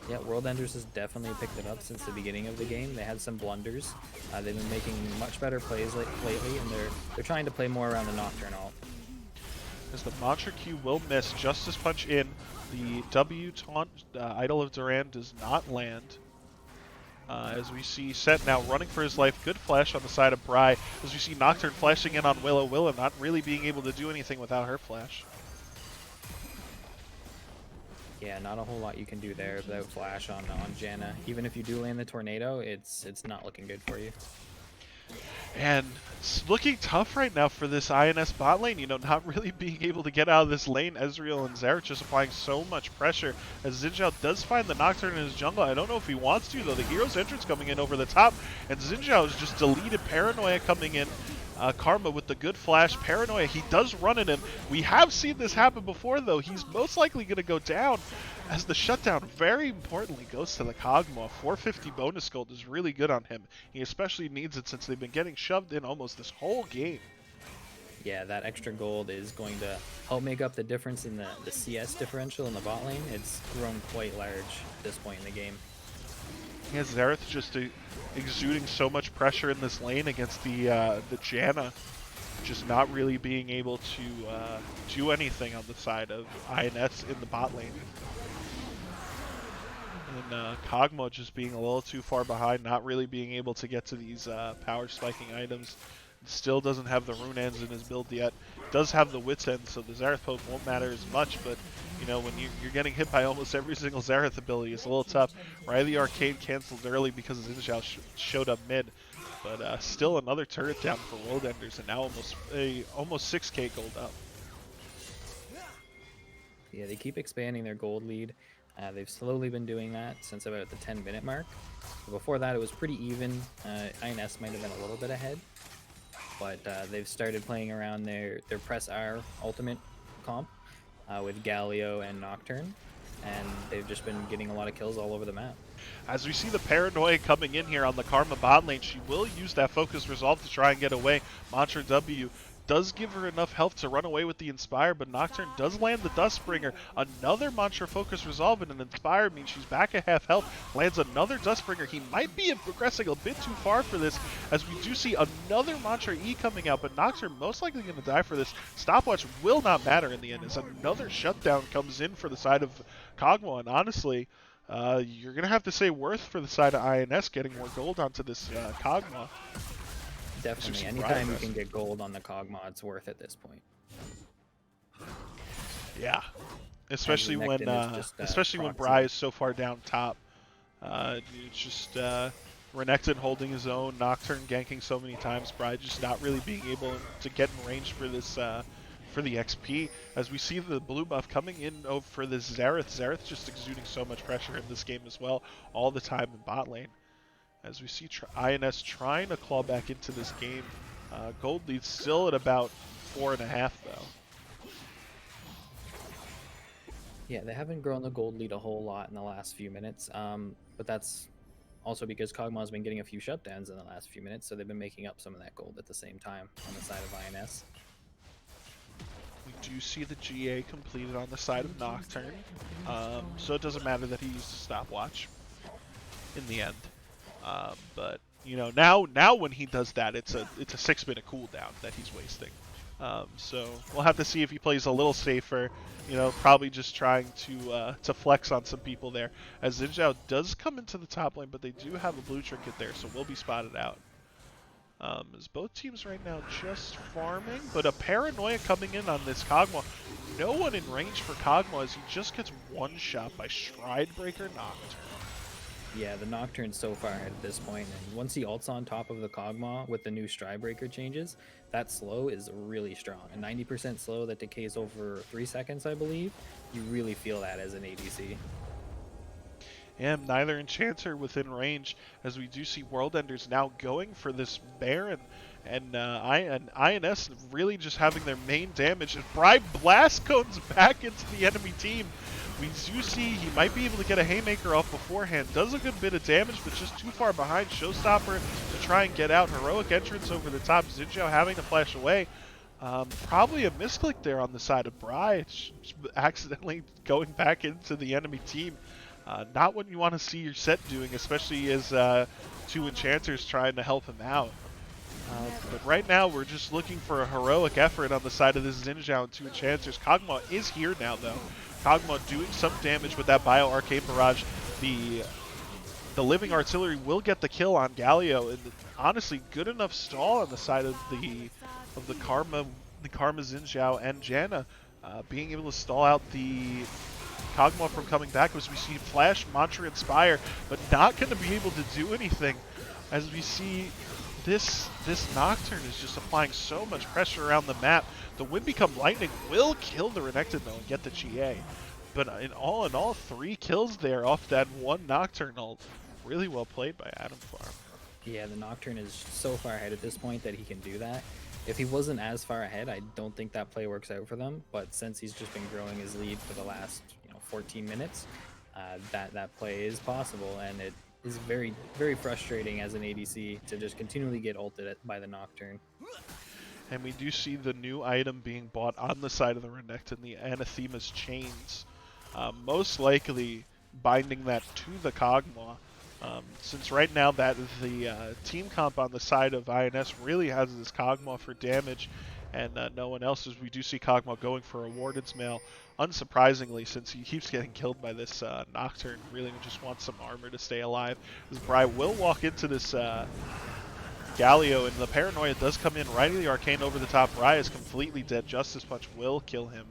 Yeah, World Enders has definitely picked it up since the beginning of the game. They had some blunders. They've been making much better plays lately, and they're trying to play more around the Nocturne ult. As the Mantra Q will miss, Justice Punch in, the W taunt, Idol of Duran does not land. As we see Set now running for his life, good flash on the side of Bry. As we see Nocturne flashing in on Willow, Willow not really being able to do anything without her flash. Yeah, not a whole lot you can do there without flash on Janna. Even if you do land the tornado, it's not looking good for you. And it's looking tough right now for this INS bot lane, you know, not really being able to get out of this lane. Ezreal and Xerath just applying so much pressure as Xin Zhao does find the Nocturne in his jungle. I don't know if he wants to, though. The Hero's Entrance coming in over the top, and Xin Zhao is just deleted. Paranoia coming in. Karma with the good flash. Paranoia, he does run at him. We have seen this happen before, though. He's most likely going to go down as the shutdown, very importantly, goes to the Kog'Maw. 450 bonus gold is really good on him. He especially needs it since they've been getting shoved in almost this whole game. Yeah, that extra gold is going to help make up the difference in the CS differential in the bot lane. It's grown quite large at this point in the game. Yeah, Xerath just exuding so much pressure in this lane against the Janna, just not really being able to do anything on the side of INS in the bot lane. And Kog'Maw just being a little too far behind, not really being able to get to these power spiking items. Still doesn't have the rune ends in his build yet. Does have the wits end, so the Xerath poke won't matter as much, but you know, when you're getting hit by almost every single Xerath ability, it's a little tough. Riley Arcane canceled early because Xin Zhao showed up mid, but still another turret down for World Enders, and now almost 6k gold up. Yeah, they keep expanding their gold lead. They've slowly been doing that since about the 10-minute mark. Before that, it was pretty even. INS might have been a little bit ahead, but they've started playing around their Press R ultimate comp with Galio and Nocturne, and they've just been getting a lot of kills all over the map. As we see the Paranoia coming in here on the Karma bot lane, she will use that Focus Resolve to try and get away. Mantra W does give her enough health to run away with the Inspire, but Nocturne does land the Dustbringer. Another Mantra Focus Resolve and an Inspire means she's back at half health. Lands another Dustbringer. He might be progressing a bit too far for this, as we do see another Mantra E coming out, but Nocturne most likely going to die for this. Stopwatch will not matter in the end, as another shutdown comes in for the side of Kog'Maw, and honestly, you're going to have to say worth for the side of INS getting more gold onto this Kog'Maw. Definitely. Anytime you can get gold on the Kog'Maw, it's worth at this point. Yeah, especially when when Bry is so far down top. It's just Renekton holding his own, Nocturne ganking so many times, Bry just not really being able to get in range for this for the XP. As we see the blue buff coming in for this Xerath. Xerath just exuding so much pressure in this game as well, all the time in bot lane. As we see INS trying to claw back into this game. Gold lead still at about 4.5 though. Yeah, they haven't grown the gold lead a whole lot in the last few minutes, but that's also because Kog'Maw's been getting a few shutdowns in the last few minutes, so they've been making up some of that gold at the same time on the side of INS. We do see the GA completed on the side of Nocturne, so it doesn't matter that he used a stopwatch in the end. But you know, now when he does that, it's a 6-minute cooldown that he's wasting. So we'll have to see if he plays a little safer. You know, probably just trying to flex on some people there. As Xin Zhao does come into the top lane, but they do have a blue trinket there, so we'll be spotted out. As both teams right now just farming, but a Paranoia coming in on this Kog'Maw. No one in range for Kog'Maw as he just gets one shot by Stridebreaker Nocturne. Yeah, the Nocturne's so far ahead at this point, and once he ults on top of the Kog'Maw with the new Stridebreaker changes, that slow is really strong. A 90% slow that decays over 3 seconds, I believe. You really feel that as an ADC. And neither Enchanter within range, as we do see World Enders now going for this Baron, and INS really just having their main damage. And Bri blast cones back into the enemy team. We do see he might be able to get a Haymaker off beforehand. Does a good bit of damage, but just too far behind Showstopper to try and get out. Heroic entrance over the top. Xin Zhao having to flash away. Probably a misclick there on the side of Bri. Accidentally going back into the enemy team. Not what you want to see your set doing, especially as two Enchanters trying to help him out. But right now, we're just looking for a heroic effort on the side of this Xin Zhao and two Enchanters. Kog'Maw is here now, though. Kog'Maw doing some damage with that Bio Arcade Barrage. The Living Artillery will get the kill on Galio, and honestly, good enough stall on the side of the Karma Xin Zhao and Janna, being able to stall out the Kog'Maw from coming back, as we see Flash, Mantra, Inspire, but not going to be able to do anything, as we see this Nocturne is just applying so much pressure around the map. The Wind Become Lightning will kill the Renekton though and get the GA. But in all, 3 kills there off that one Nocturne ult. Really well played by Adam Farm. Yeah, the Nocturne is so far ahead at this point that he can do that. If he wasn't as far ahead, I don't think that play works out for them. But since he's just been growing his lead for the last 14 minutes, that play is possible, and it is very, very frustrating as an ADC to just continually get ulted by the Nocturne. And we do see the new item being bought on the side of the Renekton, the Anathema's Chains. Most likely binding that to the Kog'Maw. Since right now that the team comp on the side of INS really has this Kog'Maw for damage, and no one else, as we do see Kog'Maw going for a Warden's Mail. Unsurprisingly, since he keeps getting killed by this Nocturne, really just wants some armor to stay alive. As Bri will walk into this Galio, and the Paranoia does come in right of the Arcane over the top. Bri is completely dead. Justice Punch will kill him.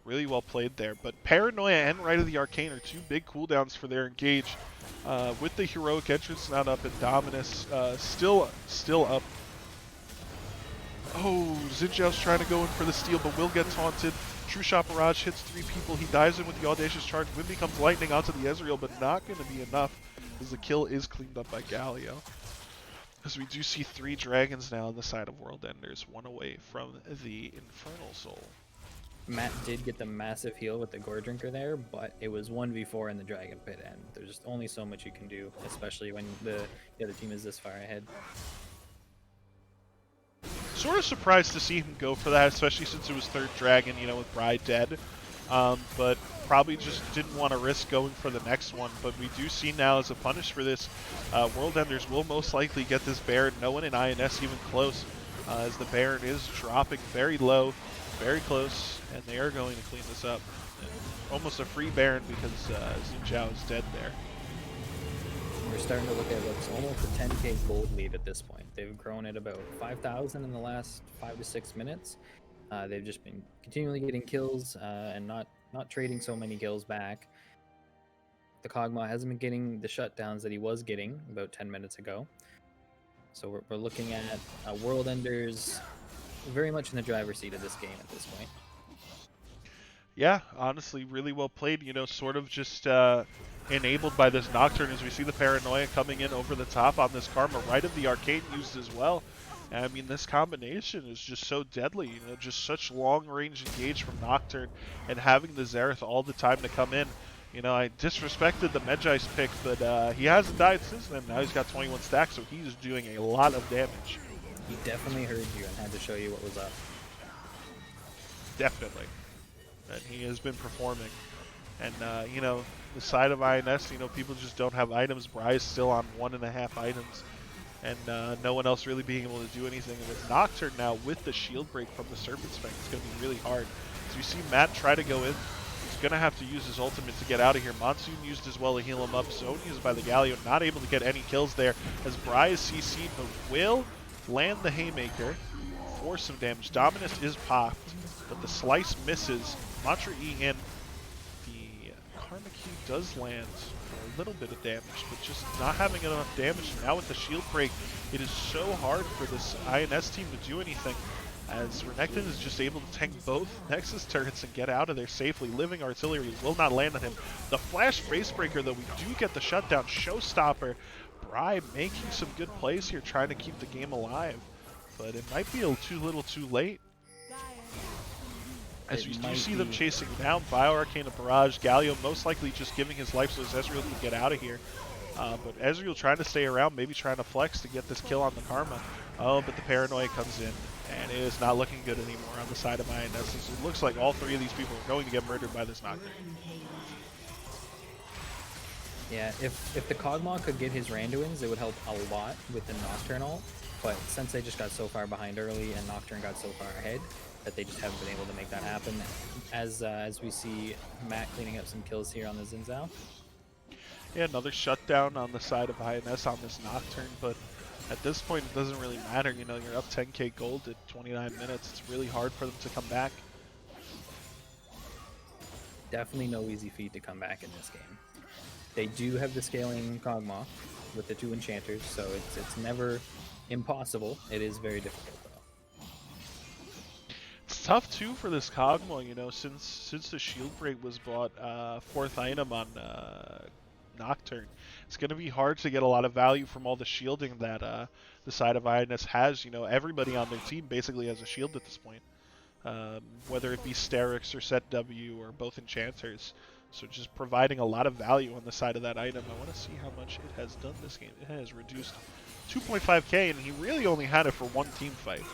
Really well played there. But Paranoia and right of the Arcane are 2 big cooldowns for their engage. With the Heroic Entrance not up, and Dominus still up. Oh, Xin Zhao's trying to go in for the steal, but will get taunted. True Shot Barrage hits 3 people. He dives in with the Audacious Charge. Wind Becomes Lightning onto the Ezreal, but not going to be enough, as the kill is cleaned up by Galio. As we do see 3 dragons now on the side of World Enders, 1 away from the Infernal Soul. Matt did get the massive heal with the Gore Drinker there, but it was 1v4 in the Dragon Pit, and there's just only so much you can do, especially when the other team is this far ahead. Sort of surprised to see him go for that, especially since it was 3rd dragon, with Bri dead. But probably just didn't want to risk going for the next one. But we do see now, as a punish for this, World Enders will most likely get this Baron. No one in INS even close, as the Baron is dropping very low, very close, and they are going to clean this up. And almost a free Baron because Xin Zhao is dead there. We're starting to look at what's almost a 10k gold lead at this point. They've grown at about 5,000 in the last 5 to 6 minutes. They've just been continually getting kills and not trading so many kills back. The Kog'Maw hasn't been getting the shutdowns that he was getting about 10 minutes ago. So we're looking at World Enders very much in the driver's seat of this game at this point. Yeah, honestly, really well played. Sort of just enabled by this Nocturne, as we see the Paranoia coming in over the top on this Karma, right of the Arcane used as well. And I mean, this combination is just so deadly. Just such long range engage from Nocturne, and having the Xerath all the time to come in. I disrespected the Medjai's pick, but he hasn't died since then. Now he's got 21 stacks, so he's doing a lot of damage. He definitely heard you and had to show you what was up. Definitely. And he has been performing. And, the side of INS, people just don't have items. Bri is still on 1.5 items. And no one else really being able to do anything. And with Nocturne now, with the shield break from the Serpent's Fang, it's going to be really hard. So you see Matt try to go in. He's going to have to use his ultimate to get out of here. Monsoon used as well to heal him up. Zone used by the Galio, not able to get any kills there, as Bri is CC'd, but will land the Haymaker, force some damage. Dominus is popped, but the slice misses. Mantra E in. The Karma Q does land for a little bit of damage, but just not having enough damage. Now with the shield break, it is so hard for this INS team to do anything, as Renekton is just able to tank both Nexus turrets and get out of there safely. Living Artillery will not land on him. The Flash Facebreaker, though, we do get the shutdown. Showstopper. Bribe making some good plays here, trying to keep the game alive, but it might be a little too late. As you do see them chasing down BioArcane Barrage, Galio most likely just giving his life so Ezreal can get out of here. But Ezreal trying to stay around, maybe trying to flex to get this kill on the Karma. Oh, but the Paranoia comes in, and it is not looking good anymore on the side of INS. It looks like all three of these people are going to get murdered by this Nocturne. Yeah, if the Kog'Maw could get his Randuins, it would help a lot with the Nocturnal. But since they just got so far behind early and Nocturne got so far ahead, that they just haven't been able to make that happen. As we see Matt cleaning up some kills here on the Xin Zhao. Yeah, another shutdown on the side of INS on this Nocturne, but at this point it doesn't really matter. You know, you're up 10k gold at 29 minutes. It's really hard for them to come back. Definitely no easy feat to come back in this game. They do have the scaling Kog'Maw with the 2 enchanters, so it's never impossible. It is very difficult though. It's tough too for this Kog'Maw, you know, since the shield break was bought 4th item on Nocturne. It's going to be hard to get a lot of value from all the shielding that the side of INS has. You know, everybody on their team basically has a shield at this point, whether it be Sterix or Set W or both enchanters. So just providing a lot of value on the side of that item. I want to see how much it has done this game. It has reduced 2.5k, and he really only had it for one team fight.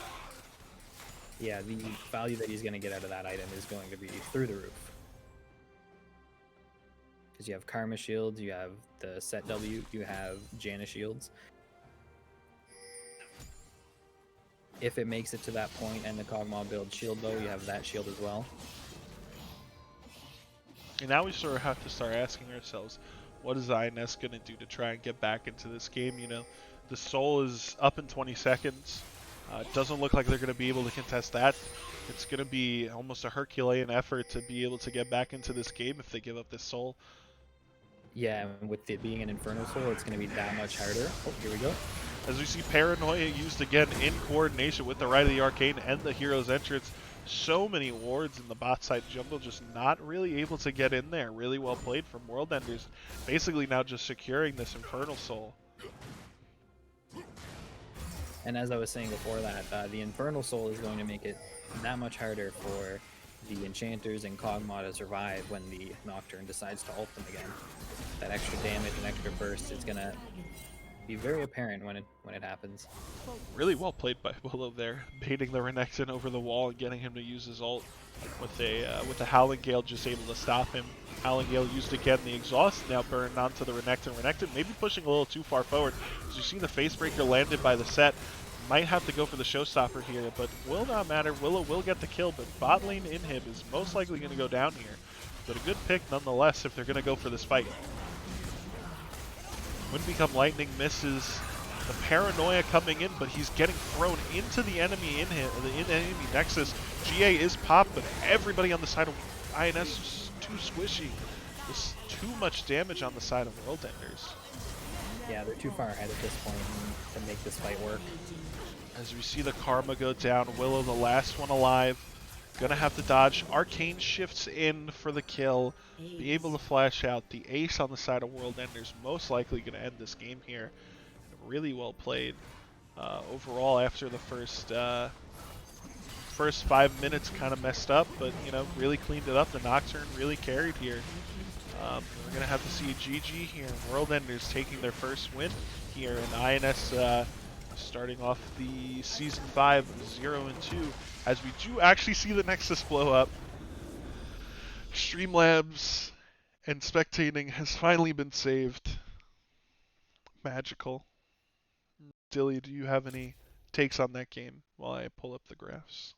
Yeah, the value that he's going to get out of that item is going to be through the roof. Because you have Karma shields, you have the Set W, you have Janna shields. If it makes it to that point and the Kog'Maw builds shield though, you have that shield as well. And now we sort of have to start asking ourselves, what is INS going to do to try and get back into this game? You know, the Soul is up in 20 seconds. It doesn't look like they're going to be able to contest that. It's going to be almost a Herculean effort to be able to get back into this game if they give up this Soul. Yeah, and with it being an Infernal Soul, it's going to be that much harder. Oh, here we go. As we see Paranoia used again in coordination with the Rite of the Arcane and the Hero's Entrance. So many wards in the bot side jungle, just not really able to get in there. Really well played from World Enders. Basically now just securing this Infernal Soul. And as I was saying before that, the Infernal Soul is going to make it that much harder for the Enchanters and Kog'Maw to survive when the Nocturne decides to ult them again. That extra damage and extra burst is going to be very apparent when it happens. Really well played by Willow there, baiting the Renekton over the wall and getting him to use his ult with the Howling Gale, just able to stop him. Howling Gale used again, the exhaust now burned onto the Renekton. Renekton maybe pushing a little too far forward. As you see the Facebreaker landed by the Set. Might have to go for the Showstopper here, but will not matter. Willow will get the kill, but bot lane Inhib is most likely going to go down here. But a good pick nonetheless if they're going to go for this fight. Wind Become Lightning misses. The Paranoia coming in, but he's getting thrown into the enemy the enemy Nexus. GA is popped, but everybody on the side of INS is too squishy. There's too much damage on the side of World Enders. Yeah, they're too far ahead at this point to make this fight work. As we see the Karma go down, Willow the last one alive. Gonna have to dodge. Arcane shifts in for the kill. Be able to flash out. The ace on the side of World Enders most likely gonna end this game here. Really well played. Overall, after the first 5 minutes kind of messed up, but you know, really cleaned it up. The Nocturne really carried here. We're gonna have to see a GG here. World Enders taking their first win here, and INS starting off the Season 5 0-2, as we do actually see the Nexus blow up. Streamlabs and spectating has finally been saved. Magical. Dilly, do you have any takes on that game while I pull up the graphs?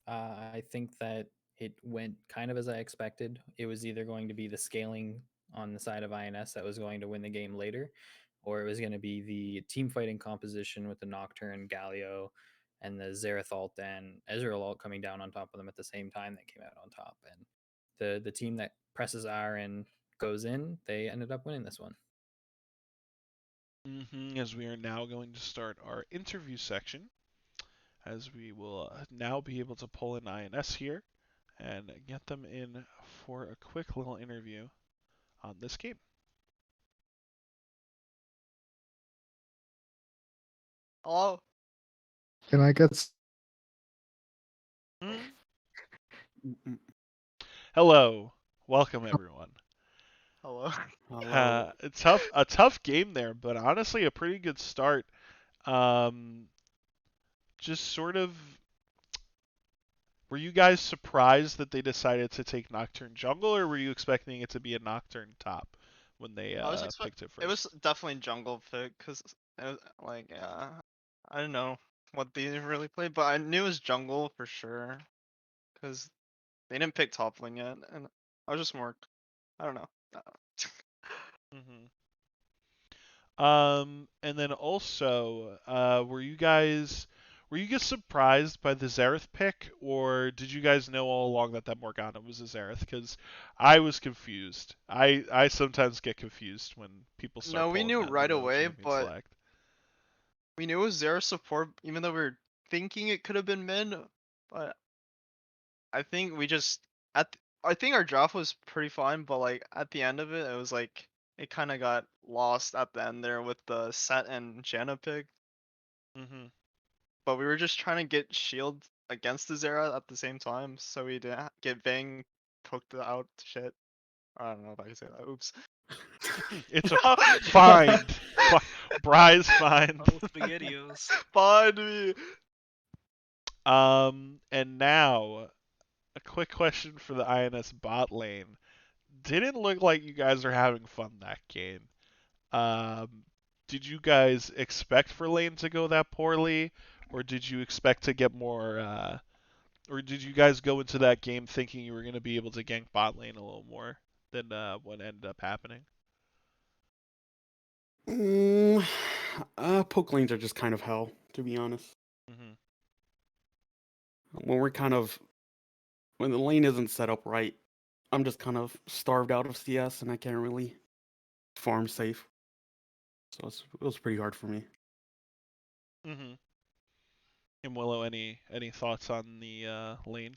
I think that it went kind of as I expected. It was either going to be the scaling on the side of INS that was going to win the game later, or it was going to be the team fighting composition with the Nocturne, Galio, and the Xerath ult and Ezreal ult coming down on top of them at the same time that came out on top. And the team that presses R and goes in, they ended up winning this one. As we are now going to start our interview section, as we will now be able to pull in INS here and get them in for a quick little interview on this game. Hello. Can I get Hello, welcome everyone. Hello. A tough game there, but honestly a pretty good start. Just sort of, were you guys surprised that they decided to take Nocturne jungle, or were you expecting it to be a Nocturne top when they I was picked it first? It was definitely jungle pick because it was like I don't know what they really played, but I knew it was jungle for sure because they didn't pick top lane yet, and I was just more I don't know. Mm-hmm. And then also, were you guys surprised by the Xerath pick, or did you guys know all along that Morgana was a Xerath? Because I was confused. I sometimes get confused when people start. No, we pulling knew that right low away, champion but select. we knew it was Zera support, even though we were thinking it could have been mid, but I think we just I think our draft was pretty fine, but like at the end of it, it was like it kind of got lost at the end there with the Set and Janna pick. Mm-hmm. But we were just trying to get shield against the Zera at the same time, so we didn't get Vayne poked out shit. I don't know if I can say that. Oops. It's a find. Bry's find. SpaghettiOs. Find me. And now a quick question for the INS bot lane. Didn't look like you guys are having fun that game. Did you guys expect for lane to go that poorly, or did you expect to get more? Or did you guys go into that game thinking you were going to be able to gank bot lane a little more than what ended up happening? Poke lanes are just kind of hell, to be honest. Mm-hmm. When the lane isn't set up right, I'm just kind of starved out of CS and I can't really farm safe. So it was pretty hard for me. Mm-hmm. And Willow, any thoughts on the lane?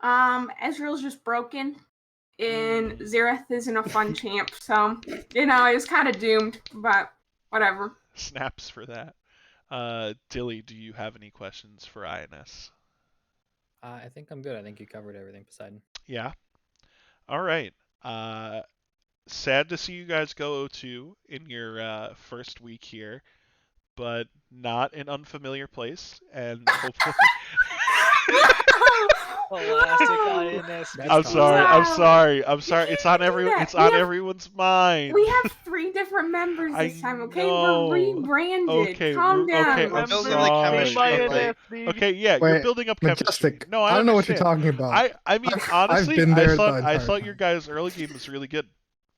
Ezreal's just broken, and Xerath isn't a fun champ, so it was kind of doomed, but whatever. Snaps for that. Dilly, do you have any questions for INS? I think I'm good. I think you covered everything, Poseidon. Yeah. All right. Sad to see you guys go 0-2 in your first week here, but not an unfamiliar place, and hopefully. Classic INS. I'm sorry. It's on everyone's mind. We have 3 different members this time, okay? know. We're rebranded. Okay, Calm down. okay, I'm building sorry. the chemistry, Okay, yeah, Wait, you're building up chemistry. Majestic? No, I don't know what you're understand. talking about. I mean, I've honestly, been there the I entire thought your time. guys' early game was really good.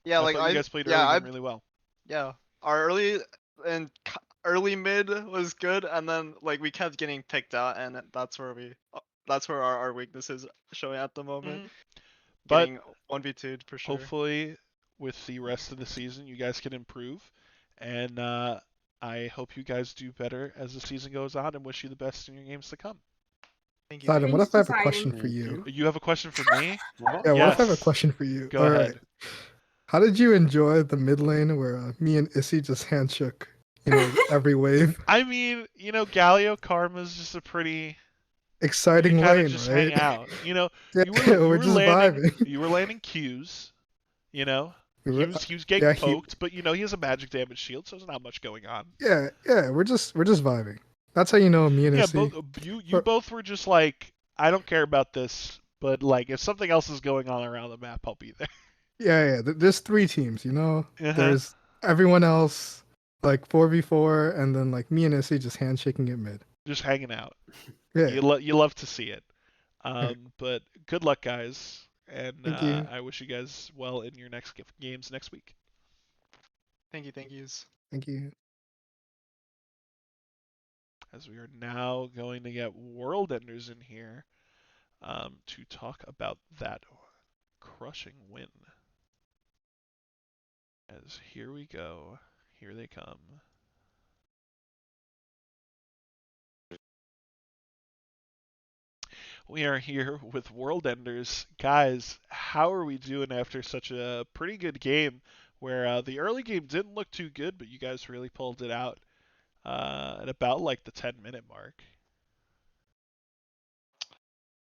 Yeah, like thought you guys played early game really well. Yeah, our early mid was good, and then like we kept getting picked out, and that's where our weaknesses showing at the moment. But Getting 1v2 for sure. hopefully, with the rest of the season, you guys can improve, and I hope you guys do better as the season goes on, and wish you the best in your games to come. Thank you. Poseidon, what if I have a Poseidon. question for you? You have a question for me? Yeah, what if I have a Yes. question for you? Go All ahead. right. How did you enjoy the mid lane where me and Issy just handshook, every wave? I mean, Galio Karma's just a pretty Exciting kind lane, of just right? hang out. Yeah, We're just landing, vibing. you were landing Qs. He We were- was getting yeah, he- poked, but he has a magic damage shield, so there's not much going on. Yeah, we're just vibing. That's how you know me and Yeah, Issy. you both were just like, I don't care about this, but like if something else is going on around the map, I'll be there. Yeah. There's 3 teams, Uh-huh. There's everyone else, like 4v4, and then like me and Issy just handshaking at mid. Just hanging out. Yeah. You love to see it. But good luck, guys, and Thank you. I wish you guys well in your next games next week. Thank you. Thank you. As we are now going to get World Enders in here to talk about that crushing win. guys. Here we go. Here they come. We are here with World Enders. Guys, how are we doing after such a pretty good game where the early game didn't look too good, but you guys really pulled it out at about like the 10-minute mark?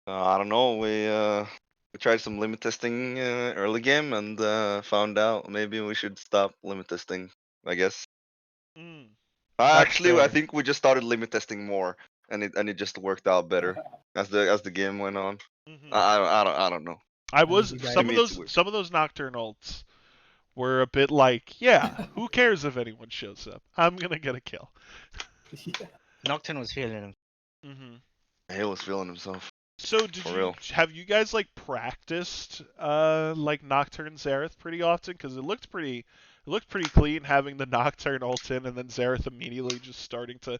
I don't know. We tried some limit testing early game and that's out maybe we should stop limit testing. I guess. Mm, Actually, I fair. think we just started limit testing more, and it just worked out better as the game went on. mhm. I don't know. I think was you guys- some To of me, it's those weird. some of those Nocturne ults were a bit like, yeah, who cares if anyone shows up? I'm gonna get a kill. Yeah. Nocturne was feeling him. Hmm He was feeling himself. So did For you real. have you guys like practiced like Nocturne Xerath pretty often? Because it looked pretty clean having the Nocturne ult in and then Xerath immediately just starting to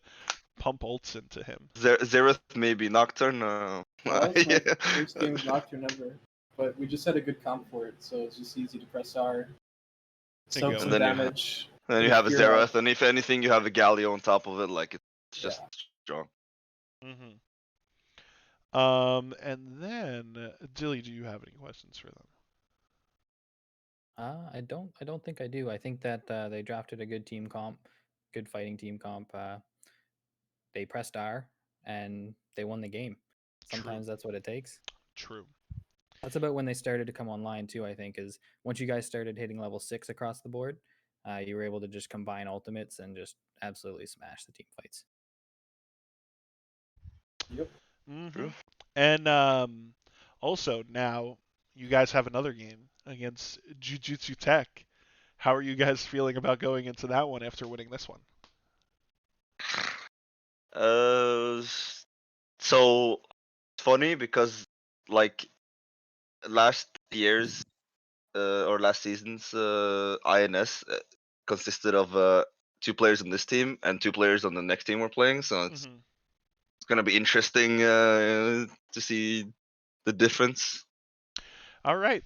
pump ults into him. Xerath maybe Nocturne. Well, that's my Yeah. first game of Nocturne ever. But we just had a good comp for it, so it's just easy to press R. Soak go. some And then you have- damage. Then you have a You're out. Xerath, and if anything, you have a Galio on top of it. Like it's just strong. Hmm And then Dilly, do you have any questions for them? I don't think I do. I think that they drafted a good team comp, good fighting team comp. They pressed R and they won the game. True. Sometimes that's what it takes. True. That's about when they started to come online too. I think is once you guys started hitting level 6 across the board, you were able to just combine ultimates and just absolutely smash the team fights. Yep. hmm True. And also now you guys have another game against Jujutsu Tech. How are you guys feeling about going into that one after winning this one? So it's funny because like last year's or last season's INS consisted of 2 players on this team and 2 players on the next team we're playing. So it's Mhm. gonna be interesting to see the difference. All right.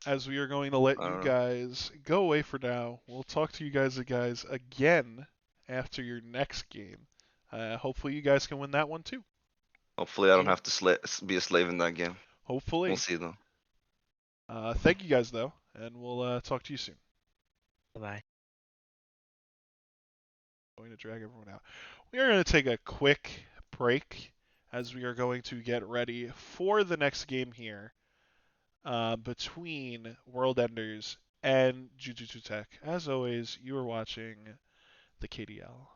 As we are going to let I you don't know. guys go away for now, we'll talk to you guys again after your next game. Hopefully you guys can win that one too. Hopefully, I don't have to be a slave in that game. Hopefully. We'll see though. Thank you guys though, and we'll talk to you soon. Bye. Going to drag everyone out. We are going to take a quick break as we are going to get ready for the next game here between World Enders and Jujutsu Tech. As always, you are watching the KDL.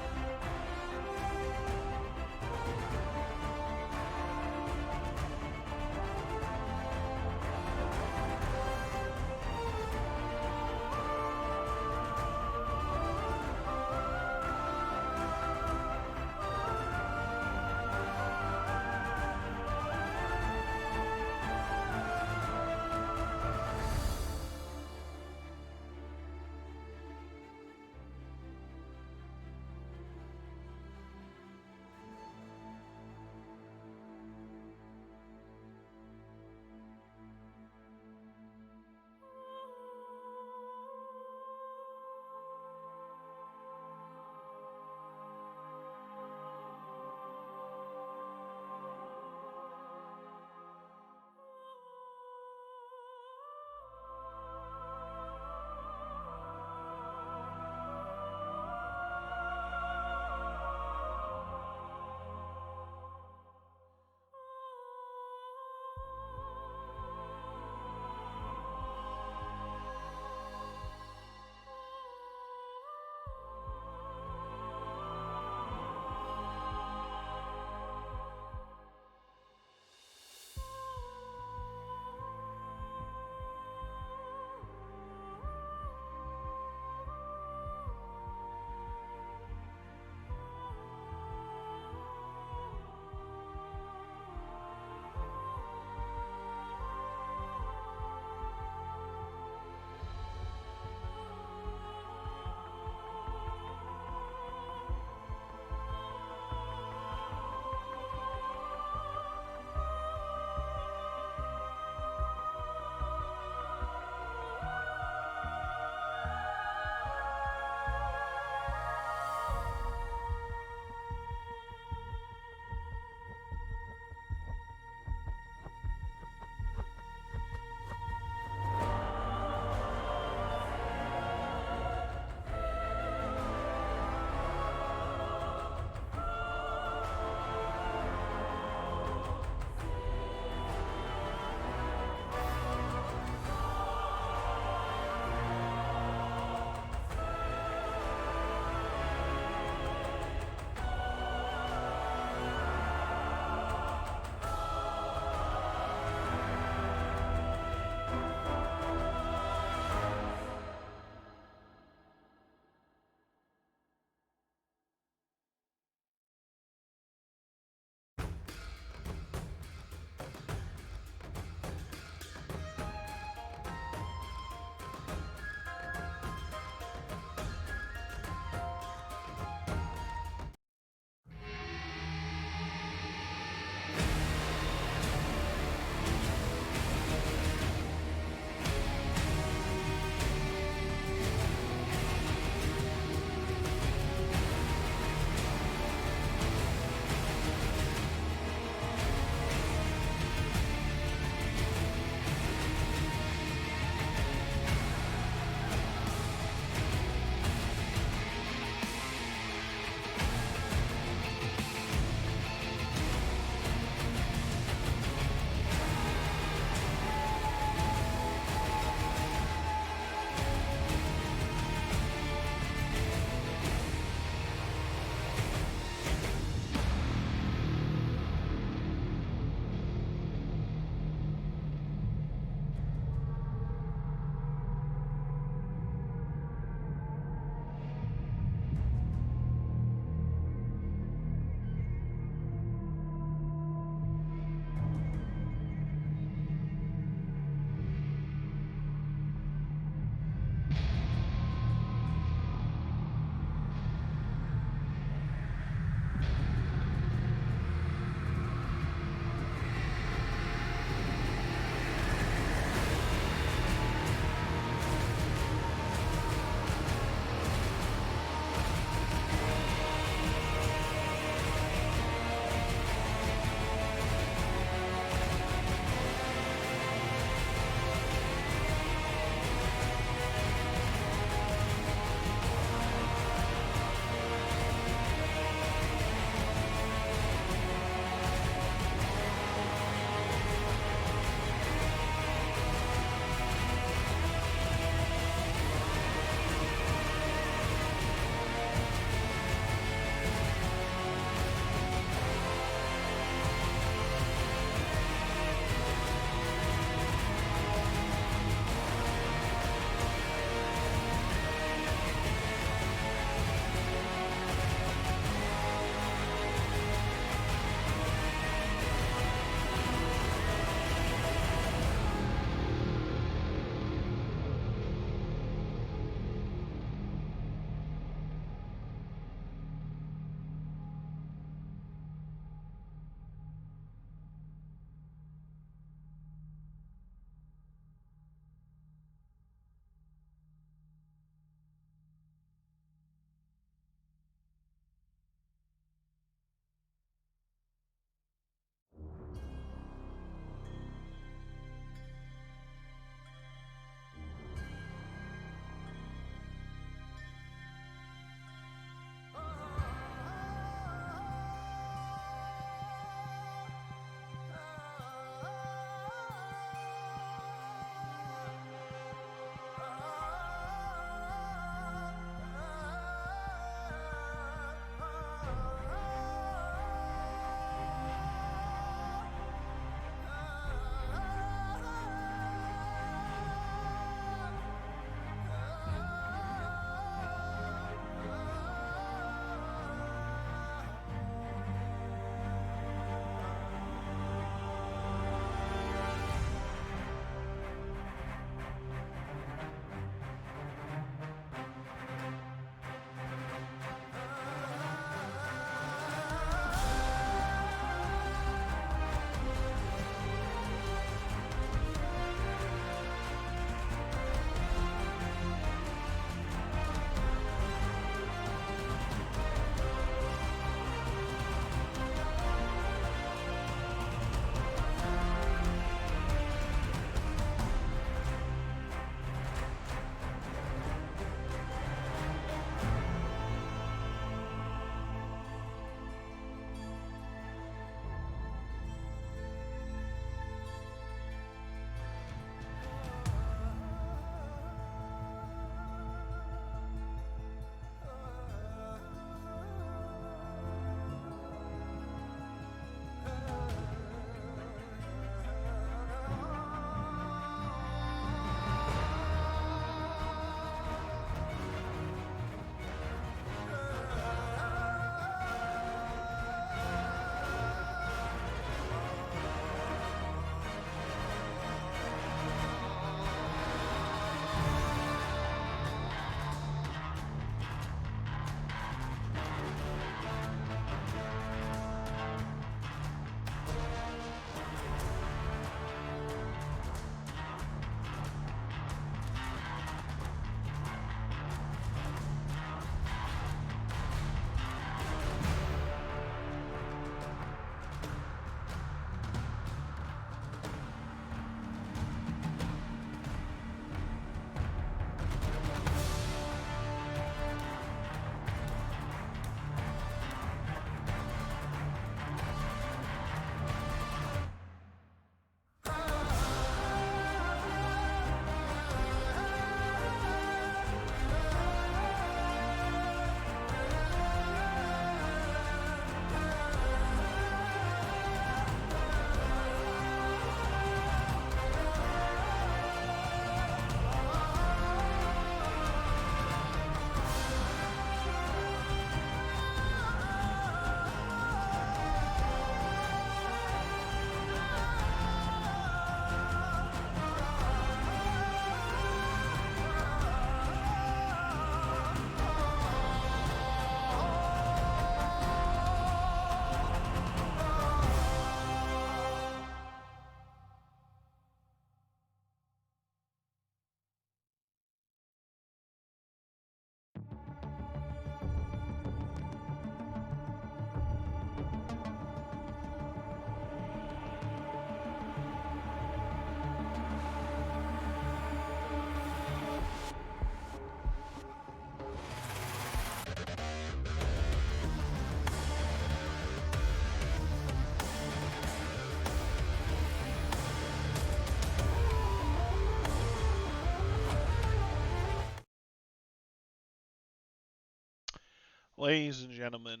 ladies and gentlemen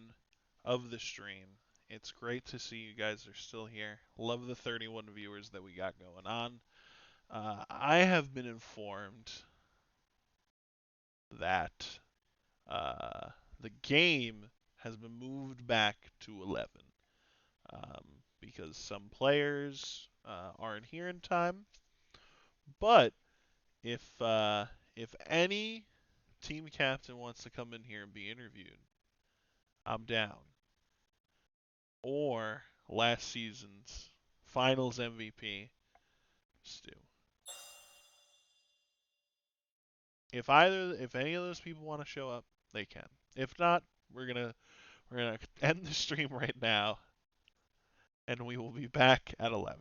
of the stream, it's great to see you guys are still here. Love the 31 viewers that we got going on. I have been informed that the game has been moved back to 11 because some players aren't here in time. But if any team captain wants to come in here and be interviewed, I'm down. Or last season's Finals MVP, Stu. If any of those people want to show up, they can. If not, we're gonna end the stream right now, and we will be back at 11.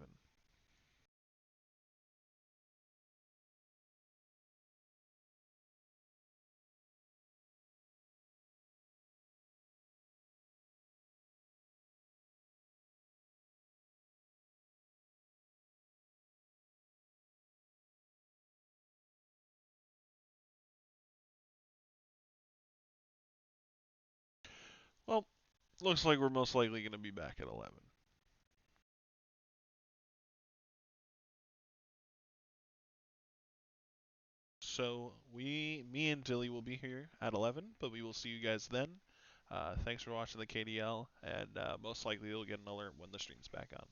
Well, looks like we're most likely going to be back at 11. So me and Dilly will be here at 11, but we will see you guys then. Thanks for watching the KDL, and most likely you'll get an alert when the stream's back on.